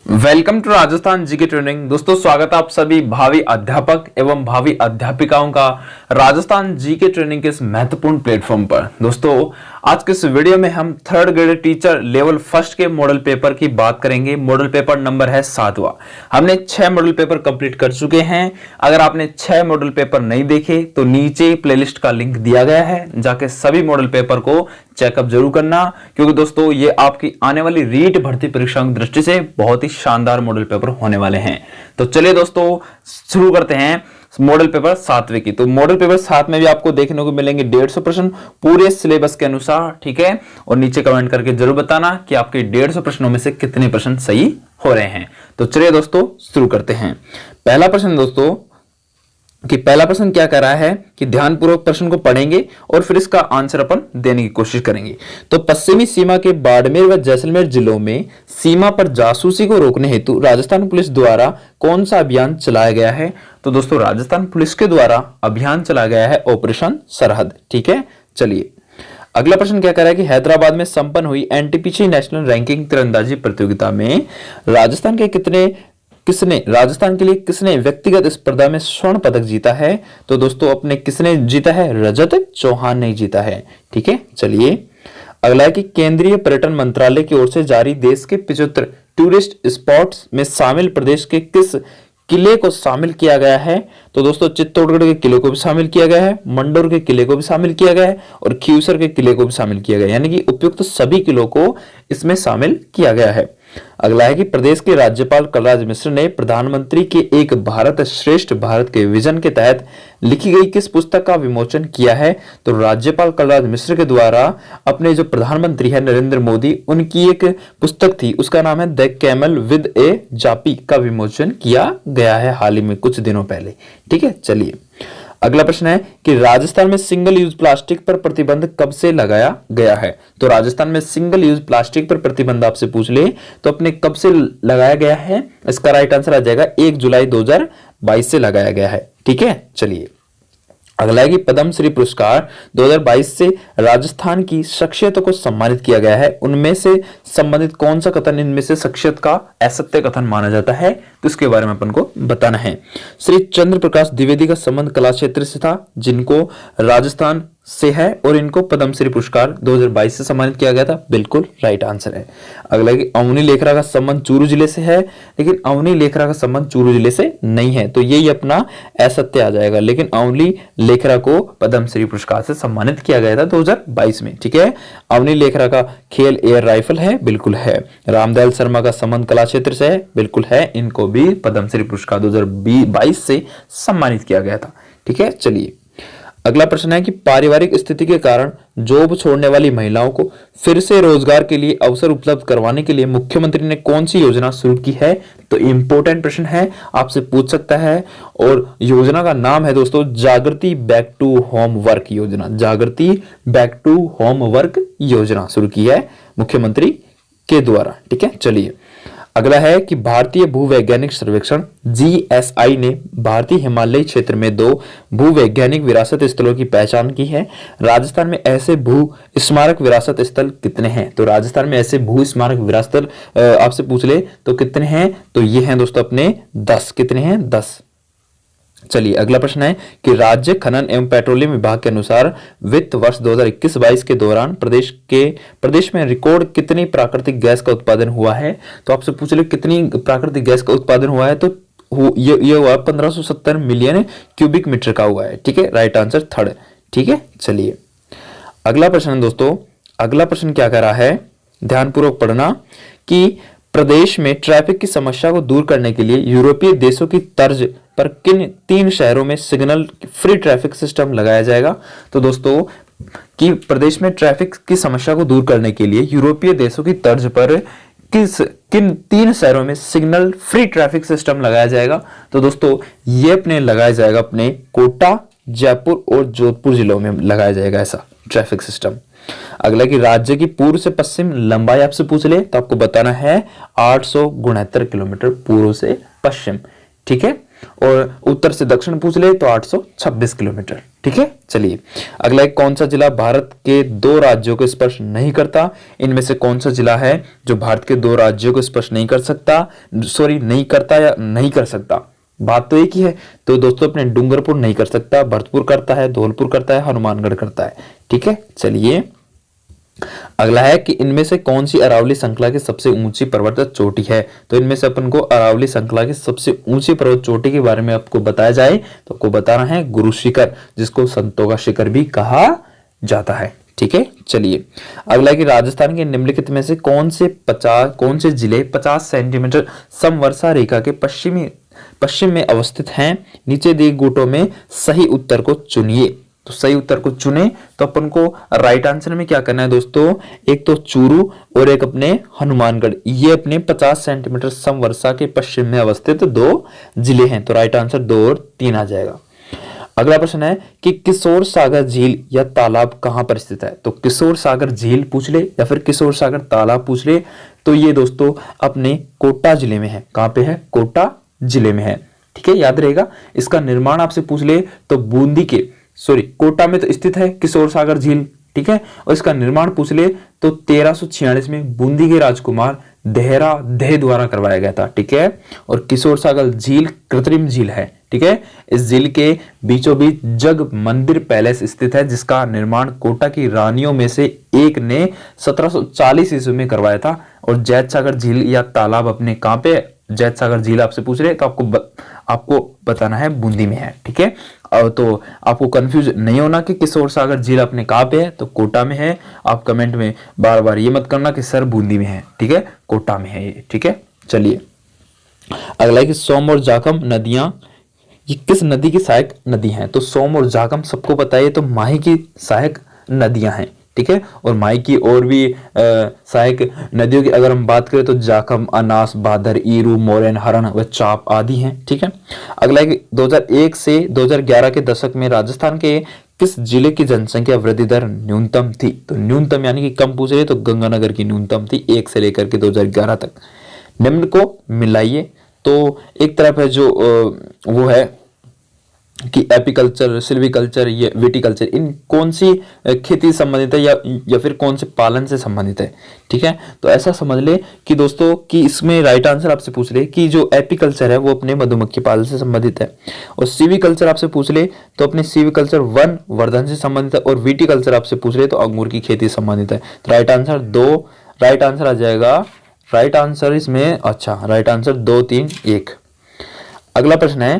Welcome to Rajasthan GK training. दोस्तों स्वागत है आप सभी भावी अध्यापक एवं भावी अध्यापिकाओं का राजस्थान जीके ट्रेनिंग के इस महत्वपूर्ण प्लेटफॉर्म पर। दोस्तों आज के इस वीडियो में हम third grade teacher level first के मॉडल पेपर की बात करेंगे। मॉडल पेपर नंबर है 7वां। हमने 6 मॉडल पेपर कंप्लीट कर चुके हैं। अगर आपने 6 मॉडल पेपर नहीं देखे तो नीचे प्लेलिस्ट का लिंक दिया गया है, जाके सभी मॉडल पेपर को चेकअप जरूर करना, क्योंकि दोस्तों ये आपकी आने वाली रीट भर्ती परीक्षा की दृष्टि से बहुत ही शानदार मॉडल पेपर होने वाले हैं। तो चलिए दोस्तों शुरू करते हैं मॉडल पेपर 7वें की। तो मॉडल पेपर 7 में भी आपको देखने को मिलेंगे 150 प्रश्न पूरे सिलेबस के अनुसार, ठीक है। और नीचे कमेंट करके जरूर बताना कि आपके 150 प्रश्नों में से कितने प्रश्न सही हो रहे हैं। तो चलिए दोस्तों शुरू करते हैं। पहला प्रश्न दोस्तों पहला प्रश्न क्या कर रहा है कि ध्यानपूर्वक प्रश्न को पढ़ेंगे और फिर इसका आंसर अपन देने की कोशिश करेंगे। तो पश्चिमी सीमा के बाड़मेर व जैसलमेर जिलों में सीमा पर जासूसी को रोकने हेतु राजस्थान पुलिस द्वारा कौन सा अभियान चलाया गया है? तो दोस्तों राजस्थान पुलिस के द्वारा अभियान चलाया गया है ऑपरेशन सरहद, ठीक है। चलिए अगला प्रश्न क्या कर रहा है कि हैदराबाद में संपन्न हुई एनटीपीसी नेशनल रैंकिंग तीरंदाजी प्रतियोगिता में राजस्थान के लिए किसने व्यक्तिगत स्पर्धा में स्वर्ण पदक जीता है? तो दोस्तों अपने किसने जीता है? रजत चौहान ने जीता है, ठीक है। चलिए अगला है कि केंद्रीय पर्यटन मंत्रालय की ओर से जारी देश के 75 टूरिस्ट स्पॉट्स में शामिल प्रदेश के किस किले को शामिल किया गया है? तो दोस्तों चित्तौड़गढ़ के किले को भी शामिल किया गया है, मंडोर के किले को भी शामिल किया गया है और खीवसर के किले को भी शामिल किया गया है, यानी कि उपयुक्त सभी किलों को इसमें शामिल किया गया है। अगला है कि प्रदेश के राज्यपाल कलराज मिश्र ने प्रधानमंत्री के एक भारत श्रेष्ठ भारत के विजन के तहत लिखी गई किस पुस्तक का विमोचन किया है? तो राज्यपाल कलराज मिश्र के द्वारा अपने जो प्रधानमंत्री है नरेंद्र मोदी, उनकी एक पुस्तक थी, उसका नाम है द कैमल विद ए जापी का विमोचन किया गया है हाल ही में कुछ दिनों पहले, ठीक है। चलिए अगला प्रश्न है कि राजस्थान में सिंगल यूज प्लास्टिक पर प्रतिबंध कब से लगाया गया है? तो राजस्थान में सिंगल यूज प्लास्टिक पर प्रतिबंध आपसे पूछ ले तो अपने कब से लगाया गया है? इसका राइट आंसर आ जाएगा 1 जुलाई 2022 से लगाया गया है, ठीक है। चलिए अगला है कि पद्मश्री पुरस्कार 2022 से राजस्थान की शख्सियतों को सम्मानित किया गया है, उनमें से संबंधित कौन सा कथन इनमें से शख्सियत का असत्य कथन माना जाता है? तो इसके बारे में अपन को बताना है। श्री चंद्र प्रकाश द्विवेदी का संबंध कला क्षेत्र से था, जिनको राजस्थान से है, और इनको पद्मश्री पुरस्कार 2022 से सम्मानित किया गया था, बिल्कुल राइट आंसर है। अगला कि अवनी लेखरा का संबंध चूरू जिले से है, लेकिन अवनी लेखरा का संबंध चूरू जिले से नहीं है, तो यही अपना असत्य आ जाएगा। लेकिन अवनी लेखरा को पद्मश्री पुरस्कार से सम्मानित किया गया था 2022 में, ठीक है। अवनी लेखरा का खेल एयर राइफल है, बिल्कुल है। रामदयाल शर्मा का संबंध कला क्षेत्र से है, बिल्कुल है। इनको भी पद्मश्री पुरस्कार 2022 से सम्मानित किया गया था, ठीक है। चलिए अगला प्रश्न है कि पारिवारिक स्थिति के कारण जॉब छोड़ने वाली महिलाओं को फिर से रोजगार के लिए अवसर उपलब्ध करवाने के लिए मुख्यमंत्री ने कौन सी योजना शुरू की है? तो इंपॉर्टेंट प्रश्न है, आपसे पूछ सकता है। और योजना का नाम है दोस्तों जागृति बैक टू होम वर्क योजना। जागृति बैक टू होम वर्क योजना शुरू की है मुख्यमंत्री के द्वारा, ठीक है। चलिए अगला है कि भारतीय भूवैज्ञानिक सर्वेक्षण जीएसआई ने भारतीय हिमालयी क्षेत्र में 2 भूवैज्ञानिक विरासत स्थलों की पहचान की है। राजस्थान में ऐसे भू स्मारक विरासत स्थल कितने हैं? तो राजस्थान में ऐसे भू स्मारक विरासत आपसे पूछ ले तो कितने हैं? तो ये हैं दोस्तों अपने 10। कितने हैं? 10। चलिए अगला प्रश्न है कि राज्य खनन एवं पेट्रोलियम विभाग के अनुसार वित्त वर्ष 2021-22 के दौरान प्रदेश में रिकॉर्ड कितनी प्राकृतिक गैस का उत्पादन हुआ है? तो आपसे पूछ ले कितनी प्राकृतिक गैस का उत्पादन हुआ है? तो ये हुआ 1570 मिलियन क्यूबिक मीटर का हुआ है, ठीक है। राइट आंसर 3rd, ठीक है। चलिए अगला प्रश्न दोस्तों, अगला प्रश्न क्या कर रहा है, ध्यानपूर्वक पढ़ना कि प्रदेश में ट्रैफिक की समस्या को दूर करने के लिए यूरोपीय देशों की तर्ज पर किन 3 शहरों में सिग्नल फ्री ट्रैफिक सिस्टम लगाया जाएगा? तो दोस्तों कि प्रदेश में ट्रैफिक की समस्या को दूर करने के लिए यूरोपीय देशों की तर्ज पर किन 3 शहरों में सिग्नल फ्री ट्रैफिक सिस्टम लगाया जाएगा? तो दोस्तों ये अपने लगाया जाएगा अपने कोटा, जयपुर और जोधपुर जिलों में लगाया जाएगा ऐसा ट्रैफिक सिस्टम। अगला कि राज्य की पूर्व से पश्चिम लंबाई आपसे पूछ ले तो आपको बताना है 869 किलोमीटर पूर्व से पश्चिम, ठीक है। और उत्तर से दक्षिण पूछ ले तो 826 किलोमीटर। ठीक है, चलिए अगला एक, कौन सा जिला भारत के दो राज्यों को स्पर्श नहीं करता? इनमें से कौन सा जिला है जो भारत के दो राज्यों को स्पर्श नहीं कर सकता, सॉरी नहीं करता या नहीं कर सकता? बात तो एक ही है। तो दोस्तों अपने डूंगरपुर नहीं कर सकता, भरतपुर करता है, धौलपुर करता है, हनुमानगढ़ करता है। ठीक है, चलिए अगला है कि इनमें से कौन सी अरावली श्रृंखला की सबसे ऊंची पर्वत चोटी है? तो इनमें से अपन को अरावली श्रृंखला की सबसे ऊंची पर्वत चोटी के बारे में आपको बताया जाए तो आपको बताना है गुरु शिखर, जिसको संतों का शिखर भी कहा जाता है। ठीक है, चलिए अगला कि राजस्थान के निम्नलिखित में से कौन से जिले 50 सेंटीमीटर समवर्षा रेखा के पश्चिम में अवस्थित हैं? नीचे दिए गुटों में सही उत्तर को चुनिए। तो सही उत्तर को चुने तो अपन को राइट आंसर में क्या करना है दोस्तों, एक तो चूरू और एक अपने हनुमानगढ़, ये अपने 50 सेंटीमीटर समवर्षा के पश्चिम में अवस्थित दो जिले हैं। तो राइट आंसर 2 और 3 आ जाएगा। अगला प्रश्न है कि किशोर सागर झील या तालाब कहां पर स्थित है? तो किशोर सागर झील पूछ ले या फिर किशोर सागर तालाब पूछ ले तो ये दोस्तों अपने कोटा जिले में है। कहां पे है? कोटा जिले में है। ठीक है, याद रहेगा। इसका निर्माण आपसे पूछ ले तो कोटा में तो स्थित है किशोर सागर झील। ठीक है, और इसका निर्माण पूछ ले तो 1346 में बूंदी के राजकुमार देह द्वारा करवाया गया था। ठीक है, और किशोर सागर झील कृत्रिम झील है। ठीक है, इस झील के बीचों बीच जग मंदिर पैलेस स्थित है, जिसका निर्माण कोटा की रानियों में से एक ने 1740 ईस्वी में करवाया था। और जैत सागर झील या तालाब अपने कहां पे? जैत सागर झील आपसे पूछ रहे तो आपको बताना है बूंदी में है। ठीक है, तो आपको कंफ्यूज नहीं होना कि किशोर सागर झील अपने कहां पे है, तो कोटा में है। आप कमेंट में बार बार ये मत करना कि सर बूंदी में है। ठीक है, कोटा में है ये। ठीक है, चलिए अगला है कि सोम और जाखम नदियां ये किस नदी की सहायक नदी हैं? तो सोम और जाखम सबको पता है तो माही की सहायक नदियां हैं। ठीक है, और माही की और भी सहायक नदियों की अगर हम बात करें तो जाखम, अनास, भादर, ईरू, मोरन, हरण व चाप आदि हैं। ठीक है, अगला है 2001 से 2011 के दशक में राजस्थान के किस जिले की जनसंख्या वृद्धि दर न्यूनतम थी? तो न्यूनतम यानी कि कम पूछ रहे तो गंगानगर की न्यूनतम थी 1 से लेकर के 2011 तक। निम्न को मिलाइए तो एक तरफ है जो वो है कि एपीकल्चर, सिल्वीकल्चर, ये विटिकल्चर, इन कौन सी खेती संबंधित है या फिर कौन से पालन से संबंधित है? ठीक है, तो ऐसा समझ ले कि दोस्तों कि इसमें राइट आंसर आपसे पूछ रहे कि जो एपीकल्चर है वो अपने मधुमक्खी पालन से संबंधित है, और सिल्वीकल्चर आपसे पूछ ले तो अपने सिल्वीकल्चर वन वर्धन से संबंधित है, और विटिकल्चर आपसे पूछ रहे तो अंगूर की खेती संबंधित है। तो राइट आंसर 2 राइट आंसर आ जाएगा। राइट आंसर इसमें राइट आंसर 2, 3, 1। अगला प्रश्न है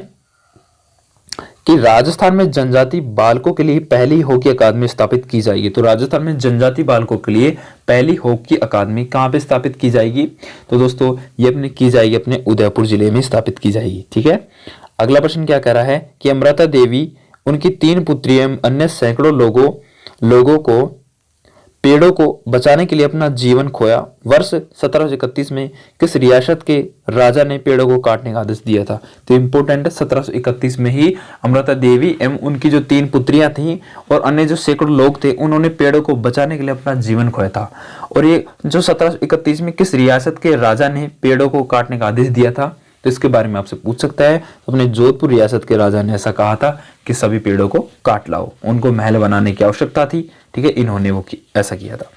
कि राजस्थान में जनजाति बालकों के लिए पहली हॉकी अकादमी स्थापित की जाएगी। तो राजस्थान में जनजाति बालकों के लिए पहली हॉकी अकादमी कहां पे स्थापित की जाएगी? तो दोस्तों ये अपने की जाएगी अपने उदयपुर जिले में स्थापित की जाएगी। ठीक है, अगला प्रश्न क्या कह रहा है कि अमृता देवी, उनकी 3 पुत्री एवं अन्य सैकड़ों लोगों को पेड़ों को बचाने के लिए अपना जीवन खोया। वर्ष 1731 में किस रियासत के राजा ने पेड़ों को काटने का आदेश दिया था? तो इंपोर्टेंट है, 1731 में ही अमृता देवी एवं उनकी जो 3 पुत्रियां थी और अन्य जो सैकड़ों लोग थे, उन्होंने पेड़ों को बचाने के लिए अपना जीवन खोया था। और ये जो 1731 में किस रियासत के राजा ने पेड़ों को काटने का आदेश दिया था, तो इसके बारे में आपसे पूछ सकता है। अपने जोधपुर रियासत के राजा ने ऐसा कहा था कि सभी पेड़ों को काट लाओ, उनको महल बनाने की आवश्यकता थी। ठीक है, इन्होंने ऐसा किया था।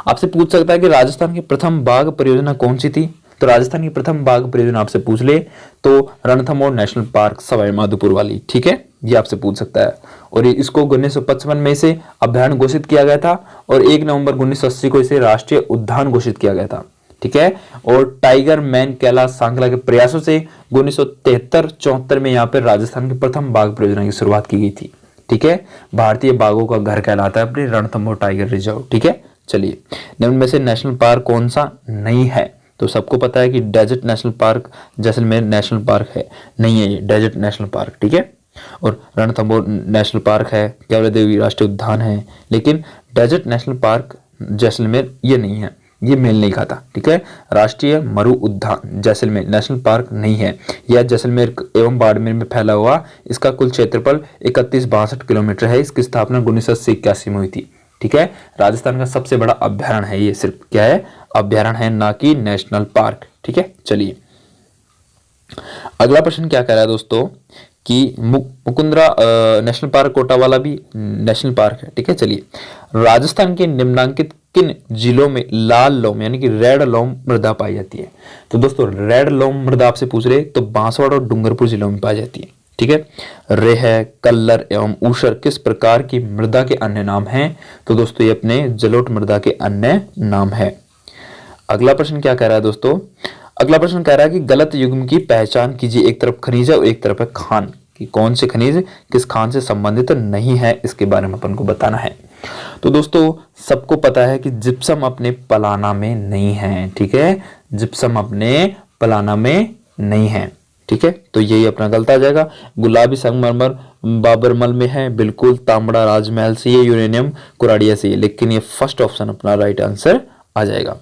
आपसे पूछ सकता है कि राजस्थान की प्रथम बाघ परियोजना कौन सी थी? तो राजस्थान की प्रथम बाघ परियोजना आपसे पूछ ले तो रणथंभौर नेशनल पार्क सवाई माधोपुर वाली। ठीक है, ये आपसे पूछ सकता है। और इसको 1955 में इसे अभ्यारण्य घोषित किया गया था और 1 नवंबर 1980 को इसे राष्ट्रीय उद्यान घोषित किया गया था। ठीक है, और टाइगर मैन कैलाश सांकला के प्रयासों से 1973-74 में यहाँ पर राजस्थान की प्रथम बाघ परियोजना की शुरुआत की गई थी। ठीक है, भारतीय बाघों का घर कहलाता है अपने रणथंभौर टाइगर रिजर्व। ठीक है, चलिए निम्न में से नेशनल पार्क कौन सा नहीं है? तो सबको पता है कि desert national park Jaisalmer national park है, नहीं है ये डेजर्ट नेशनल पार्क। ठीक है, और रणथंभौर नेशनल पार्क है, कैवल्य देवी राष्ट्रीय उद्यान है, लेकिन डेजर्ट नेशनल पार्क जैसलमेर ये नहीं है, ये मेल नहीं खाता। ठीक है, राष्ट्रीय मरु उद्यान जैसलमेर नेशनल पार्क नहीं है। यह जैसलमेर एवं बाड़मेर में फैला हुआ, इसका कुल क्षेत्रफल 3162 किलोमीटर है। इसकी स्थापना 1981 में हुई थी। ठीक है, राजस्थान का सबसे बड़ा अभ्यारण्य है ये, सिर्फ क्या है? अभ्यारण्य है, ना कि नेशनल पार्क। ठीक है, चलिए अगला प्रश्न क्या कह रहा है दोस्तों कि मुकुंदरा नेशनल पार्क कोटा वाला भी नेशनल पार्क है, ठीक है। चलिए, राजस्थान के निम्नलिखित किन जिलों में लाल लोम यानी कि रेड लोम मृदा पाई जाती है? तो दोस्तों रेड लोम मृदा आपसे पूछ रहे तो बांसवाड़ा और डूंगरपुर जिलों में पाई जाती है, ठीक है। रेह, कल्लर एवं ऊसर किस प्रकार की मृदा के अन्य नाम हैं? तो दोस्तों ये अपने जलोढ़ मृदा के अन्य नाम है। अगला प्रश्न क्या कह रहा है दोस्तों? अगला प्रश्न कह रहा है कि गलत युग्म की पहचान कीजिए। एक तरफ खनिज है और एक तरफ है खान, कि कौन से खनिज किस खान से संबंधित नहीं है, इसके बारे में अपन को बताना है। तो दोस्तों सबको पता है कि जिप्सम अपने पलाना में नहीं है, ठीक है। जिप्सम अपने पलाना में नहीं है, ठीक है। तो यही अपना गलत आ जाएगा। गुलाबी संगमरमर बाबरमल में है, बिल्कुल। तांबड़ा राजमहल से, ये यूरेनियम कुराड़िया से, लेकिन ये फर्स्ट ऑप्शन अपना राइट आंसर आ जाएगा।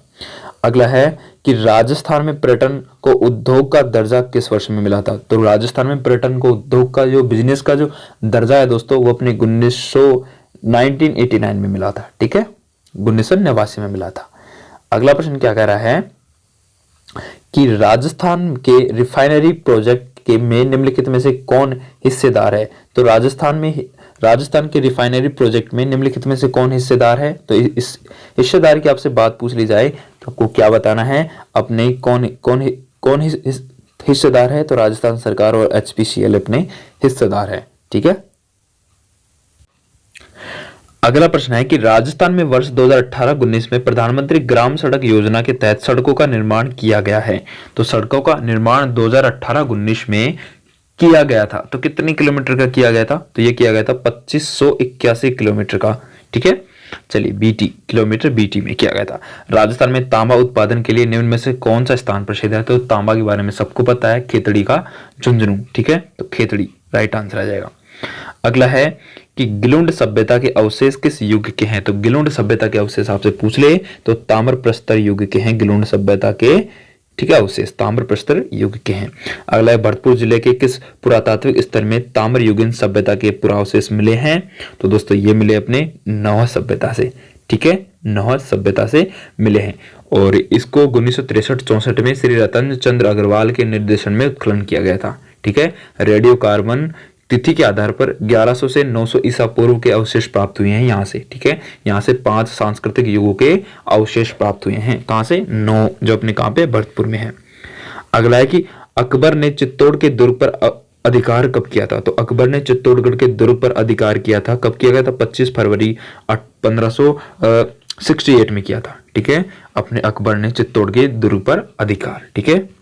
अगला है कि राजस्थान में पर्यटन को उद्योग का दर्जा किस वर्ष में मिला था? तो राजस्थान में पर्यटन को उद्योग का जो बिजनेस का जो दर्जा है दोस्तों वो अपने 1989 में मिला था, ठीक है। 1989 में मिला था। अगला प्रश्न क्या कह रहा है कि राजस्थान के रिफाइनरी प्रोजेक्ट के में निम्नलिखित में से कौन हिस्सेदार है? तो राजस्थान के रिफाइनरी प्रोजेक्ट में निम्नलिखित में से कौन हिस्सेदार है? तो इस हिस्सेदार की आपसे बात पूछ ली जाए तो आपको क्या बताना है? अपने कौन हिस्सेदार है? तो राजस्थान सरकार और एचपीसीएल अपने हिस्सेदार है, ठीक है। अगला प्रश्न है कि राजस्थान में वर्ष 2018-19 में प्रधानमंत्री ग्राम सड़क योजना के तहत सड़कों का निर्माण किया गया है। तो सड़कों का निर्माण 2018-19 में किया गया था। तो कितने किलोमीटर का किया गया था? तो ये किया गया था 2581 किलोमीटर का, ठीक है। चलिए, किलोमीटर बीटी में किया गया था। राजस्थान में तांबा उत्पादन के लिए निम्न में से कौन सा स्थान प्रसिद्ध है? तो तांबा के बारे में सबको पता है, खेतड़ी का झुंझुनू, ठीक है। तो खेतड़ी राइट आंसर आ जाएगा। अगला है कि गिलुंड सभ्यता के अवशेष किस युग के हैं? तो गिलुंड सभ्यता के अवशेष आपसे पूछ ले तो ताम्र प्रस्तर युग के हैं गिलुंड सभ्यता के, ठीक है। अवशेष ताम्र प्रस्तर युग के हैं। अगला है भरतपुर जिले के किस पुरातात्विक स्थल में ताम्र युगीन सभ्यता के पुरावशेष मिले हैं? तो दोस्तों ये मिले अपने नौह सभ्यता से, ठीक है। नौह सभ्यता से मिले हैं और इसको 1963-64 में श्री रतन चंद्र अग्रवाल के निर्देशन में उत्खनन किया गया था, ठीक है। रेडियो कार्बन तिथि के आधार पर 1100 से 900 ईसा पूर्व के अवशेष प्राप्त हुए हैं यहाँ से, ठीक है। यहाँ से 5 सांस्कृतिक युगों के अवशेष प्राप्त हुए हैं। कहाँ से? 9, जो अपने कहाँ पे भरतपुर में है। अगला है कि अकबर ने चित्तौड़ के दुर्ग पर अधिकार कब किया था? तो अकबर ने चित्तौड़गढ़ के दुर्ग पर अधिकार किया था, कब किया गया था? 25 फरवरी 1568 में किया था, ठीक है। अपने अकबर ने चित्तौड़ के दुर्ग पर अधिकार, ठीक है।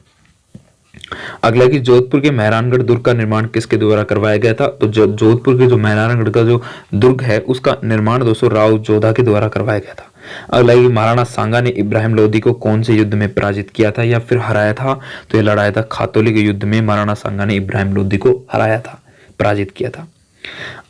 अगला कि जोधपुर के मेहरानगढ़ दुर्ग का निर्माण किसके द्वारा करवाया गया था? तो जोधपुर के जो मेहरानगढ़ का जो दुर्ग है उसका निर्माण दोस्तों राव जोधा के द्वारा करवाया गया था। अगला कि महाराणा सांगा ने इब्राहिम लोदी को कौन से युद्ध में पराजित किया था या फिर हराया था? तो यह लड़ाया था खातौली के युद्ध में महाराणा सांगा ने इब्राहिम लोदी को हराया था, पराजित किया था।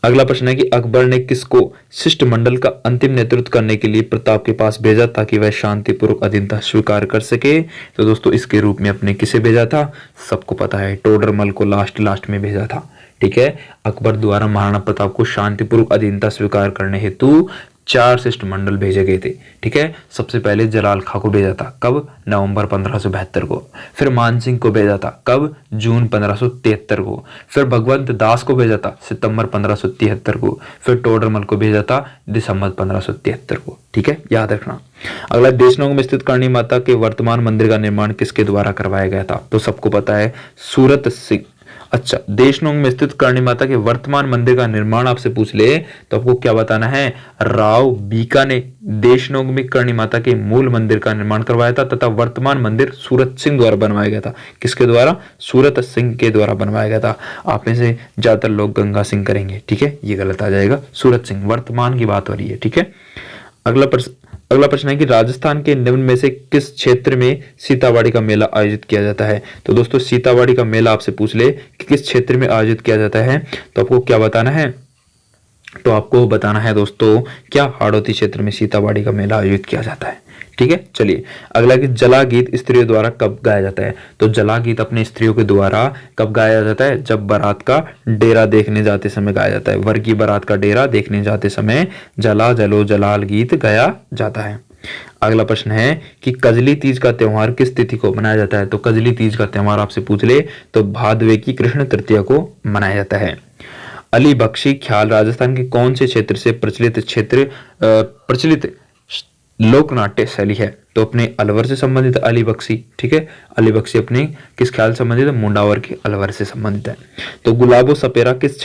अगला प्रश्न है कि अकबर ने किसको शिष्टमंडल का अंतिम नेतृत्व करने के लिए प्रताप के पास भेजा ताकि वह शांतिपूर्वक अधीनता स्वीकार कर सके? तो दोस्तों इसके रूप में अपने किसे भेजा था? सबको पता है, टोडरमल को लास्ट में भेजा था, ठीक है। अकबर द्वारा महाराणा प्रताप को शांतिपूर्वक अधीनता स्वीकार करने हेतु 4 शिष्टमंडल भेजे गए थे, ठीक है। सबसे पहले जलाल खां को भेजा था, कब? नवंबर 1572 को। फिर मान सिंह को भेजा था, कब? जून 1573 को। फिर भगवंत दास को भेजा था, सितंबर 1573 को। फिर टोडरमल को भेजा था, दिसंबर 1573 को, ठीक है, याद रखना। अगला, देशनोक में स्थित करणी माता के वर्तमान मंदिर का निर्माण किसके द्वारा करवाया गया था? तो सबको पता है, सूरत सिंह। अच्छा, देशनोक में स्थित करणी माता के वर्तमान मंदिर का निर्माण आपसे पूछ ले तो आपको क्या बताना है? राव बीका ने देशनोक में करणी माता के मूल मंदिर का निर्माण करवाया था तथा वर्तमान मंदिर सूरत सिंह द्वारा बनवाया गया था। किसके द्वारा? सूरत सिंह के द्वारा बनवाया गया था। आप में से ज्यादातर लोग गंगा सिंह करेंगे, ठीक है, ये गलत आ जाएगा। सूरत सिंह, वर्तमान की बात हो रही है, ठीक है। अगला प्रश्न है कि राजस्थान के निम्न में से किस क्षेत्र में सीतावाड़ी का मेला आयोजित किया जाता है? तो दोस्तों सीतावाड़ी का मेला आपसे पूछ ले कि किस क्षेत्र में आयोजित किया जाता है तो आपको क्या बताना है? तो आपको बताना है दोस्तों क्या हाड़ौती क्षेत्र में सीतावाड़ी का मेला आयोजित किया जाता है, ठीक है। चलिए, अगला कि जला गीत स्त्रियों द्वारा कब गाया जाता है? तो जला गीत अपने स्त्रियों के द्वारा कब गाया जाता है? जब बारात का डेरा देखने जाते समय गाया जाता है। वर की बारात का डेरा देखने जाते समय जला जलो जलाल गीत गाया जाता है। अगला प्रश्न है कि कजली तीज का त्योहार किस तिथि को मनाया जाता है? तो कजली तीज का त्योहार आपसे पूछ ले तो भादवे की कृष्ण तृतीया को मनाया जाता है। अली बख्शी ख्याल राजस्थान के कौन से क्षेत्र से प्रचलित लोक नाट्य शैली है? तो अपने अलवर से संबंधित अली बख्शी, ठीक है। अली बख्शी अपने किस ख्याल से संबंधित है? मुंडावर के अलवर से संबंधित है। तो गुलाबो सपेरा किस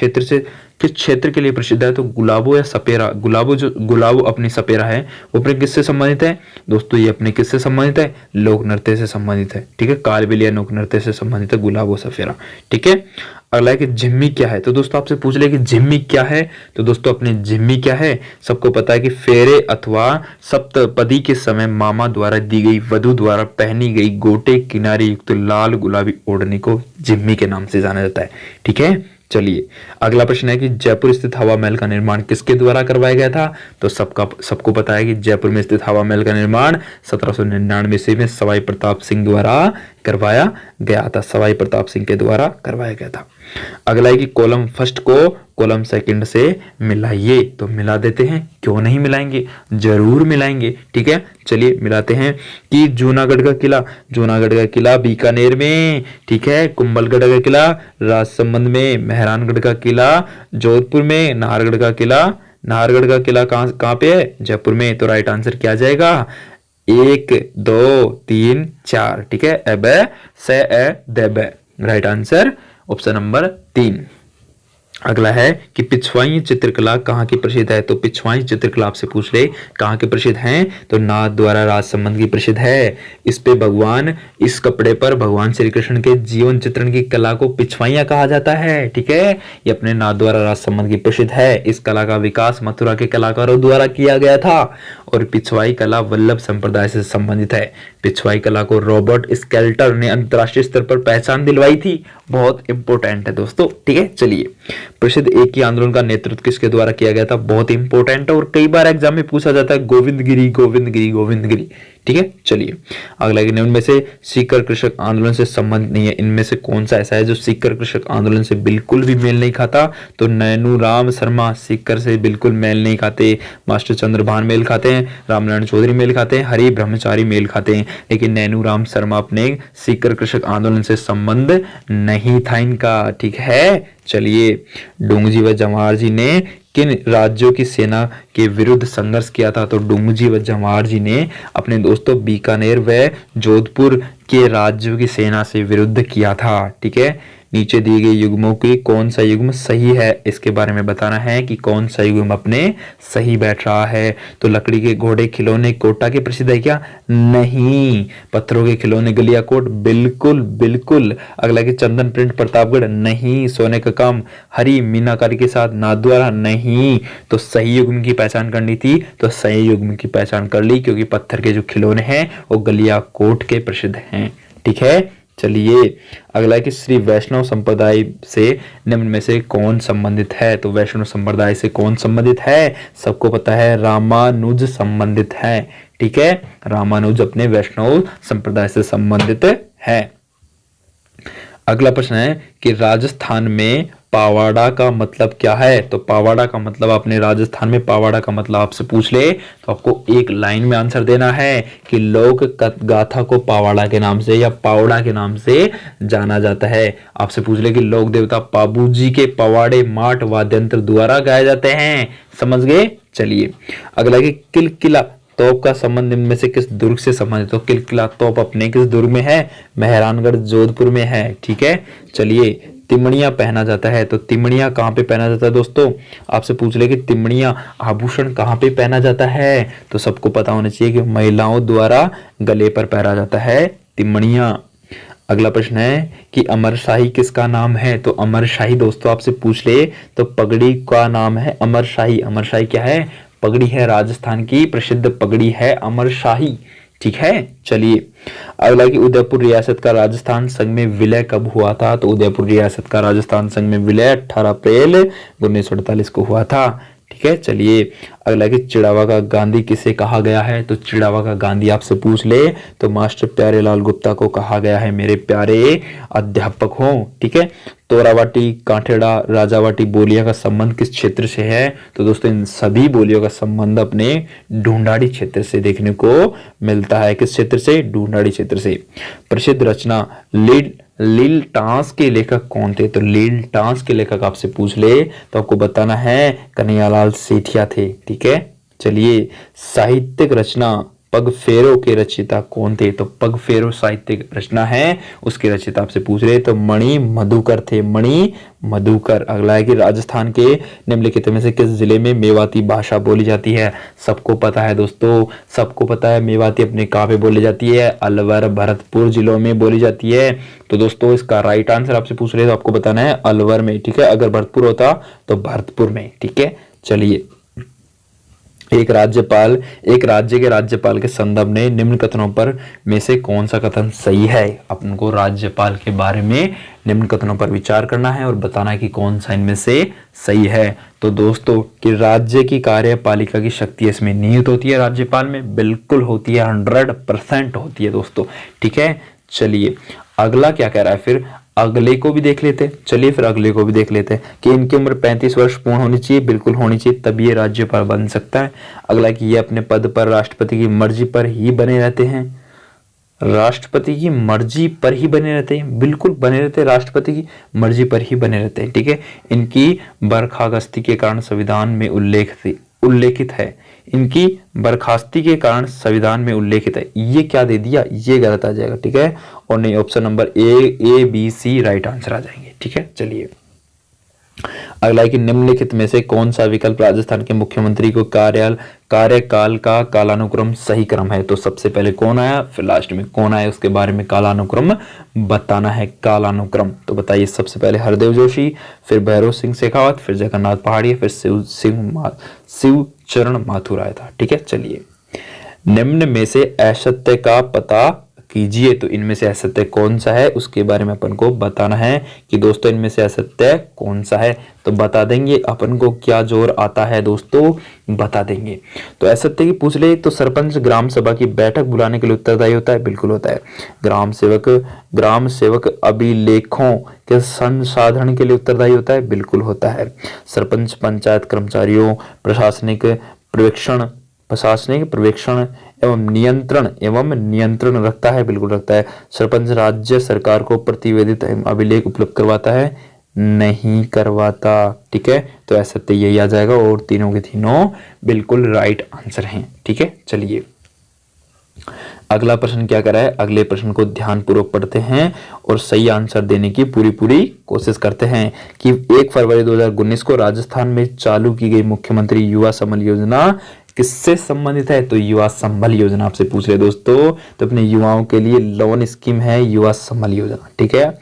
क्षेत्र के लिए प्रसिद्ध है? तो गुलाबो या सपेरा, गुलाबो अपनी सपेरा है वो अपने किससे संबंधित है दोस्तों? ये अपने किससे संबंधित है? लोक नृत्य से संबंधित है, ठीक है। कालबेलिया लोक नृत्य से संबंधित है गुलाबो सपेरा, ठीक है। अगला है कि जिम्मी क्या है? तो दोस्तों आपसे पूछ ले कि जिम्मी क्या है? तो दोस्तों अपने जिम्मी क्या है? सबको पता है कि फेरे अथवा सप्तपदी के समय मामा द्वारा दी गई वधु द्वारा पहनी गई गोटे किनारे युक्त लाल गुलाबी ओढ़नी को जिम्मी के नाम से जाना जाता है, ठीक है। चलिए अगला प्रश्न है कि जयपुर स्थित हवा महल का निर्माण किसके द्वारा करवाया गया था? तो सबको पता है कि जयपुर में स्थित हवा महल का निर्माण 1799 ईस्वी में सवाई प्रताप सिंह द्वारा करवाया गया था। सवाई प्रताप सिंह के द्वारा करवाया गया था। अगला है कि कॉलम फर्स्ट को कॉलम सेकंड से मिलाइए। तो मिला देते हैं, क्यों नहीं मिलाएंगे, जरूर मिलाएंगे, ठीक है। चलिए मिलाते हैं कि जूनागढ़ का किला बीकानेर में, ठीक है। कुंभलगढ़ का किला राजसमंद में, मेहरानगढ़ का किला जोधपुर में, नाहरगढ़ का किला कहाँ पे है? जयपुर में। तो राइट आंसर क्या जाएगा? 1 2 3 4, ठीक है। अब से देबे, राइट आंसर ऑप्शन नंबर 3। अगला है कि पिछवाई चित्रकला कहाँ की प्रसिद्ध है? तो पिछवाई चित्रकला आपसे पूछ ले कहाँ की प्रसिद्ध है? तो नाथ द्वारा राजसमंद की प्रसिद्ध है। इस कपड़े पर भगवान श्री कृष्ण के जीवन चित्रण की कला को पिछवाइयां कहा जाता है, ठीक है। ये अपने नाथ द्वारा राजसमंद की प्रसिद्ध है। इस कला का विकास मथुरा के कलाकारों द्वारा किया गया था और पिछवाई कला वल्लभ संप्रदाय से संबंधित है। पिछवाई कला को रॉबर्ट स्केल्टर ने अंतरराष्ट्रीय स्तर पर पहचान दिलवाई थी। बहुत इंपॉर्टेंट है दोस्तों, ठीक है। चलिए प्रसिद्ध एक ही आंदोलन का नेतृत्व किसके द्वारा किया गया था? बहुत इंपॉर्टेंट है और कई बार एग्जाम में पूछा जाता है, गोविंदगिरी, ठीक है। चलिए अगला निम्न में से सीकर कृषक आंदोलन से संबंधित नहीं है। इनमें से कौन सा ऐसा है जो सीकर कृषक आंदोलन से बिल्कुल भी मेल नहीं खाता? तो नैनूराम शर्मा सीकर से बिल्कुल मेल नहीं खाते, मास्टर चंद्रभान मेल खाते हैं, रामनारायण चौधरी मेल खाते हैं, हरि ब्रह्मचारी मेल खाते हैं, लेकिन नैनूराम शर्मा अपने सीकर कृषक आंदोलन से संबंध नहीं था इनका, ठीक है। चलिए डोंगजी व जवाहर जी ने किन राज्यों की सेना के विरुद्ध संघर्ष किया था? तो डोंगजी व जवाहर जी ने अपने दोस्तों बीकानेर व जोधपुर के राज्यों की सेना से विरुद्ध किया था, ठीक है। नीचे दिए गए युग्मों की कौन सा युग्म सही है, इसके बारे में बताना है कि कौन सा युग्म अपने सही बैठ रहा है। तो लकड़ी के घोड़े खिलौने कोटा के प्रसिद्ध है क्या? नहीं। पत्थरों के खिलौने गलियाकोट, बिल्कुल। अगला के चंदन प्रिंट प्रतापगढ़, नहीं। सोने का काम हरी मीनाकारी के साथ नाथद्वारा, नहीं। तो सही युग्म की पहचान करनी थी तो सही युग्म की पहचान कर ली, क्योंकि पत्थर के जो खिलौने हैं वो गलियाकोट के प्रसिद्ध हैं, ठीक है। चलिए अगला है कि श्री वैष्णव संप्रदाय से निम्न में से कौन संबंधित है? तो वैष्णव संप्रदाय से कौन संबंधित है? सबको पता है रामानुज संबंधित है, ठीक है। रामानुज अपने वैष्णव संप्रदाय से संबंधित है। अगला प्रश्न है कि राजस्थान में पावाड़ा का मतलब क्या है? तो पावाड़ा का मतलब अपने राजस्थान में पावाड़ा का मतलब आपसे पूछ ले तो आपको एक लाइन में आंसर देना है कि लोक गाथा को पावाड़ा के नाम से या पावड़ा के नाम से जाना जाता है। आपसे पूछ ले कि लोक देवता पाबूजी के पवाड़े माट वाद्यंत्र द्वारा गाए जाते हैं, समझ गए। चलिए अगला कि किलकिला तोप का संबंध इनमें से किस दुर्ग से संबंधित? तो किलकिला तोप अपने किस दुर्ग में है? मेहरानगढ़ जोधपुर में है, ठीक है। चलिए तिमड़िया पहना जाता है, तो तिमड़िया कहाँ पे पहना जाता है दोस्तों? आपसे पूछ ले कि तिमड़िया आभूषण कहाँ पे पहना जाता है? तो सबको पता होना चाहिए कि महिलाओं द्वारा गले पर पहना जाता है तिमड़िया। अगला प्रश्न है कि अमरशाही किसका नाम है? तो अमरशाही दोस्तों आपसे पूछ ले तो पगड़ी का नाम है अमरशाही। अमरशाही क्या है? पगड़ी है, राजस्थान की प्रसिद्ध पगड़ी है अमरशाही, ठीक है। चलिए अगला कि उदयपुर रियासत का राजस्थान संघ में विलय कब हुआ था? तो उदयपुर रियासत का राजस्थान संघ में विलय 18 अप्रैल 1948 को हुआ था, ठीक ठीक है। चलिए अगला कि चिड़ावा का गांधी किसे कहा गया है, तो चिड़ावा का गांधी आपसे पूछ ले तो मास्टर प्यारेलाल गुप्ता को कहा गया है मेरे प्यारे अध्यापक हो, ठीक है। तोरावाटी, कांठेड़ा, राजावाटी बोलियां का संबंध किस क्षेत्र से है, तो दोस्तों इन सभी बोलियों का संबंध अपने ढूंढाड़ी क्षेत्र से देखने को मिलता है। किस क्षेत्र से, ढूंढाड़ी क्षेत्र से। प्रसिद्ध रचना लील टांस के लेखक कौन थे, तो लील टांस के लेखक आपसे पूछ ले तो आपको बताना है कन्हैयालाल सेठिया थे, ठीक है। चलिए साहित्यिक रचना पगफेरो के रचयिता कौन थे, तो पगफेरो साहित्यिक रचना है उसके रचयिता आपसे पूछ रहे तो मणि मधुकर थे, मणि मधुकर। अगला है कि राजस्थान के निम्नलिखित में से किस जिले में मेवाती भाषा बोली जाती है, सबको पता है दोस्तों, सबको पता है मेवाती अपने कहाँ पे बोली जाती है, अलवर भरतपुर जिलों में बोली जाती है। तो दोस्तों इसका राइट आंसर आपसे पूछ रहे तो आपको बताना है अलवर में, ठीक है। अगर भरतपुर होता तो भरतपुर में, ठीक है। चलिए एक राज्य के राज्यपाल के संदर्भ में निम्न कथनों पर में से कौन सा कथन सही है, अपन को राज्यपाल के बारे में निम्न कथनों पर विचार करना है और बताना है कि कौन सा इनमें से सही है। तो दोस्तों कि राज्य की कार्यपालिका की शक्ति इसमें निहित होती है, राज्यपाल में बिल्कुल होती है, 100% होती है दोस्तों, ठीक है। चलिए अगला क्या कह रहा है, फिर अगले को भी देख लेते, चलिए फिर अगले को भी देख लेते हैं कि इनकी उम्र 35 वर्ष पूर्ण होनी चाहिए, बिल्कुल होनी चाहिए, तभी ये राज्यपाल बन सकता है। अगला कि ये अपने पद पर राष्ट्रपति की मर्जी पर ही बने रहते हैं, राष्ट्रपति की मर्जी पर ही बने रहते हैं, बिल्कुल बने रहते हैं, राष्ट्रपति की मर्जी पर ही बने रहते हैं, ठीक है। इनकी बर्खास्ती के कारण संविधान में उल्लेखित है, इनकी बर्खास्ती के कारण संविधान में उल्लेखित है, ये क्या दे दिया, ये गलत आ जाएगा, ठीक है। और नहीं, option number A B C right answer आ जाएंगे, ठीक है। चलिए अगला है कि निम्नलिखित में से कौन सा विकल्प राजस्थान के मुख्यमंत्री को कार्यकाल का कालानुक्रम सही क्रम है, तो सबसे पहले कौन आया फिर लास्ट में कौन आया उसके बारे में कालानुक्रम बताना है, कालानुक्रम। तो बताइए सबसे पहले हरदेव जोशी, फिर भैरव सिंह शेखावत, फिर जगन्नाथ पहाड़िया, फिर शिव चरण माथुर आया था, ठीक है। चलिए निम्न में से असत्य का पता कीजिए, तो इनमें से असत्य कौन सा है उसके बारे में अपन को बताना है कि दोस्तों इनमें से असत्य कौन सा है, तो बता देंगे अपन को, क्या जोर आता है दोस्तों बता देंगे। तो असत्य की पूछ ले तो सरपंच ग्राम सभा की बैठक बुलाने के लिए उत्तरदायी होता है, बिल्कुल होता है। ग्राम सेवक अभिलेखों के संसाधन के लिए उत्तरदायी होता है, बिल्कुल होता है। सरपंच पंचायत कर्मचारियों प्रशासनिक पर्यवेक्षण एवं नियंत्रण रखता है, बिल्कुल रखता है। सरपंच राज्य सरकार को प्रतिवेदित अभिलेख उपलब्ध करवाता है, नहीं करवाता, ठीक है। तो ऐसा तो यही आ जाएगा और तीनों के तीनों बिल्कुल राइट आंसर हैं, ठीक है। चलिए अगला प्रश्न क्या करा है, अगले प्रश्न को ध्यानपूर्वक पढ़ते हैं और सही आंसर देने की पूरी कोशिश करते हैं कि 1 फरवरी 2019 को राजस्थान में चालू की गई मुख्यमंत्री युवा संबल योजना किससे संबंधित है, तो युवा संबल योजना आपसे पूछ रहे दोस्तों, तो अपने युवाओं के लिए लोन स्कीम है युवा संबल योजना, ठीक है।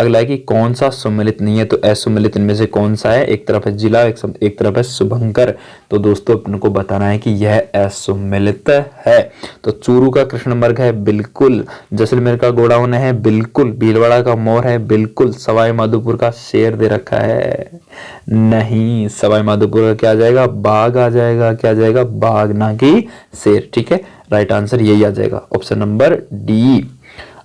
अगला है कि कौन सा सम्मिलित नहीं है, तो असम्मिलित इनमें से कौन सा है, एक तरफ है जिला एक तरफ है शुभंकर, तो दोस्तों अपने को बताना है कि यह असम्मिलित है। तो चूरू का कृष्णमर्ग है, बिल्कुल। जैसलमेर का गोडाउन है, बिल्कुल। भीलवाड़ा का मोर है, बिल्कुल। सवाई माधोपुर का शेर दे रखा है, नहीं। सवाई माधोपुर का क्या आ जाएगा, बाघ आ जाएगा, क्या आ जाएगा, बाघ ना कि शेर, ठीक है। राइट आंसर यही आ जाएगा, ऑप्शन नंबर डी।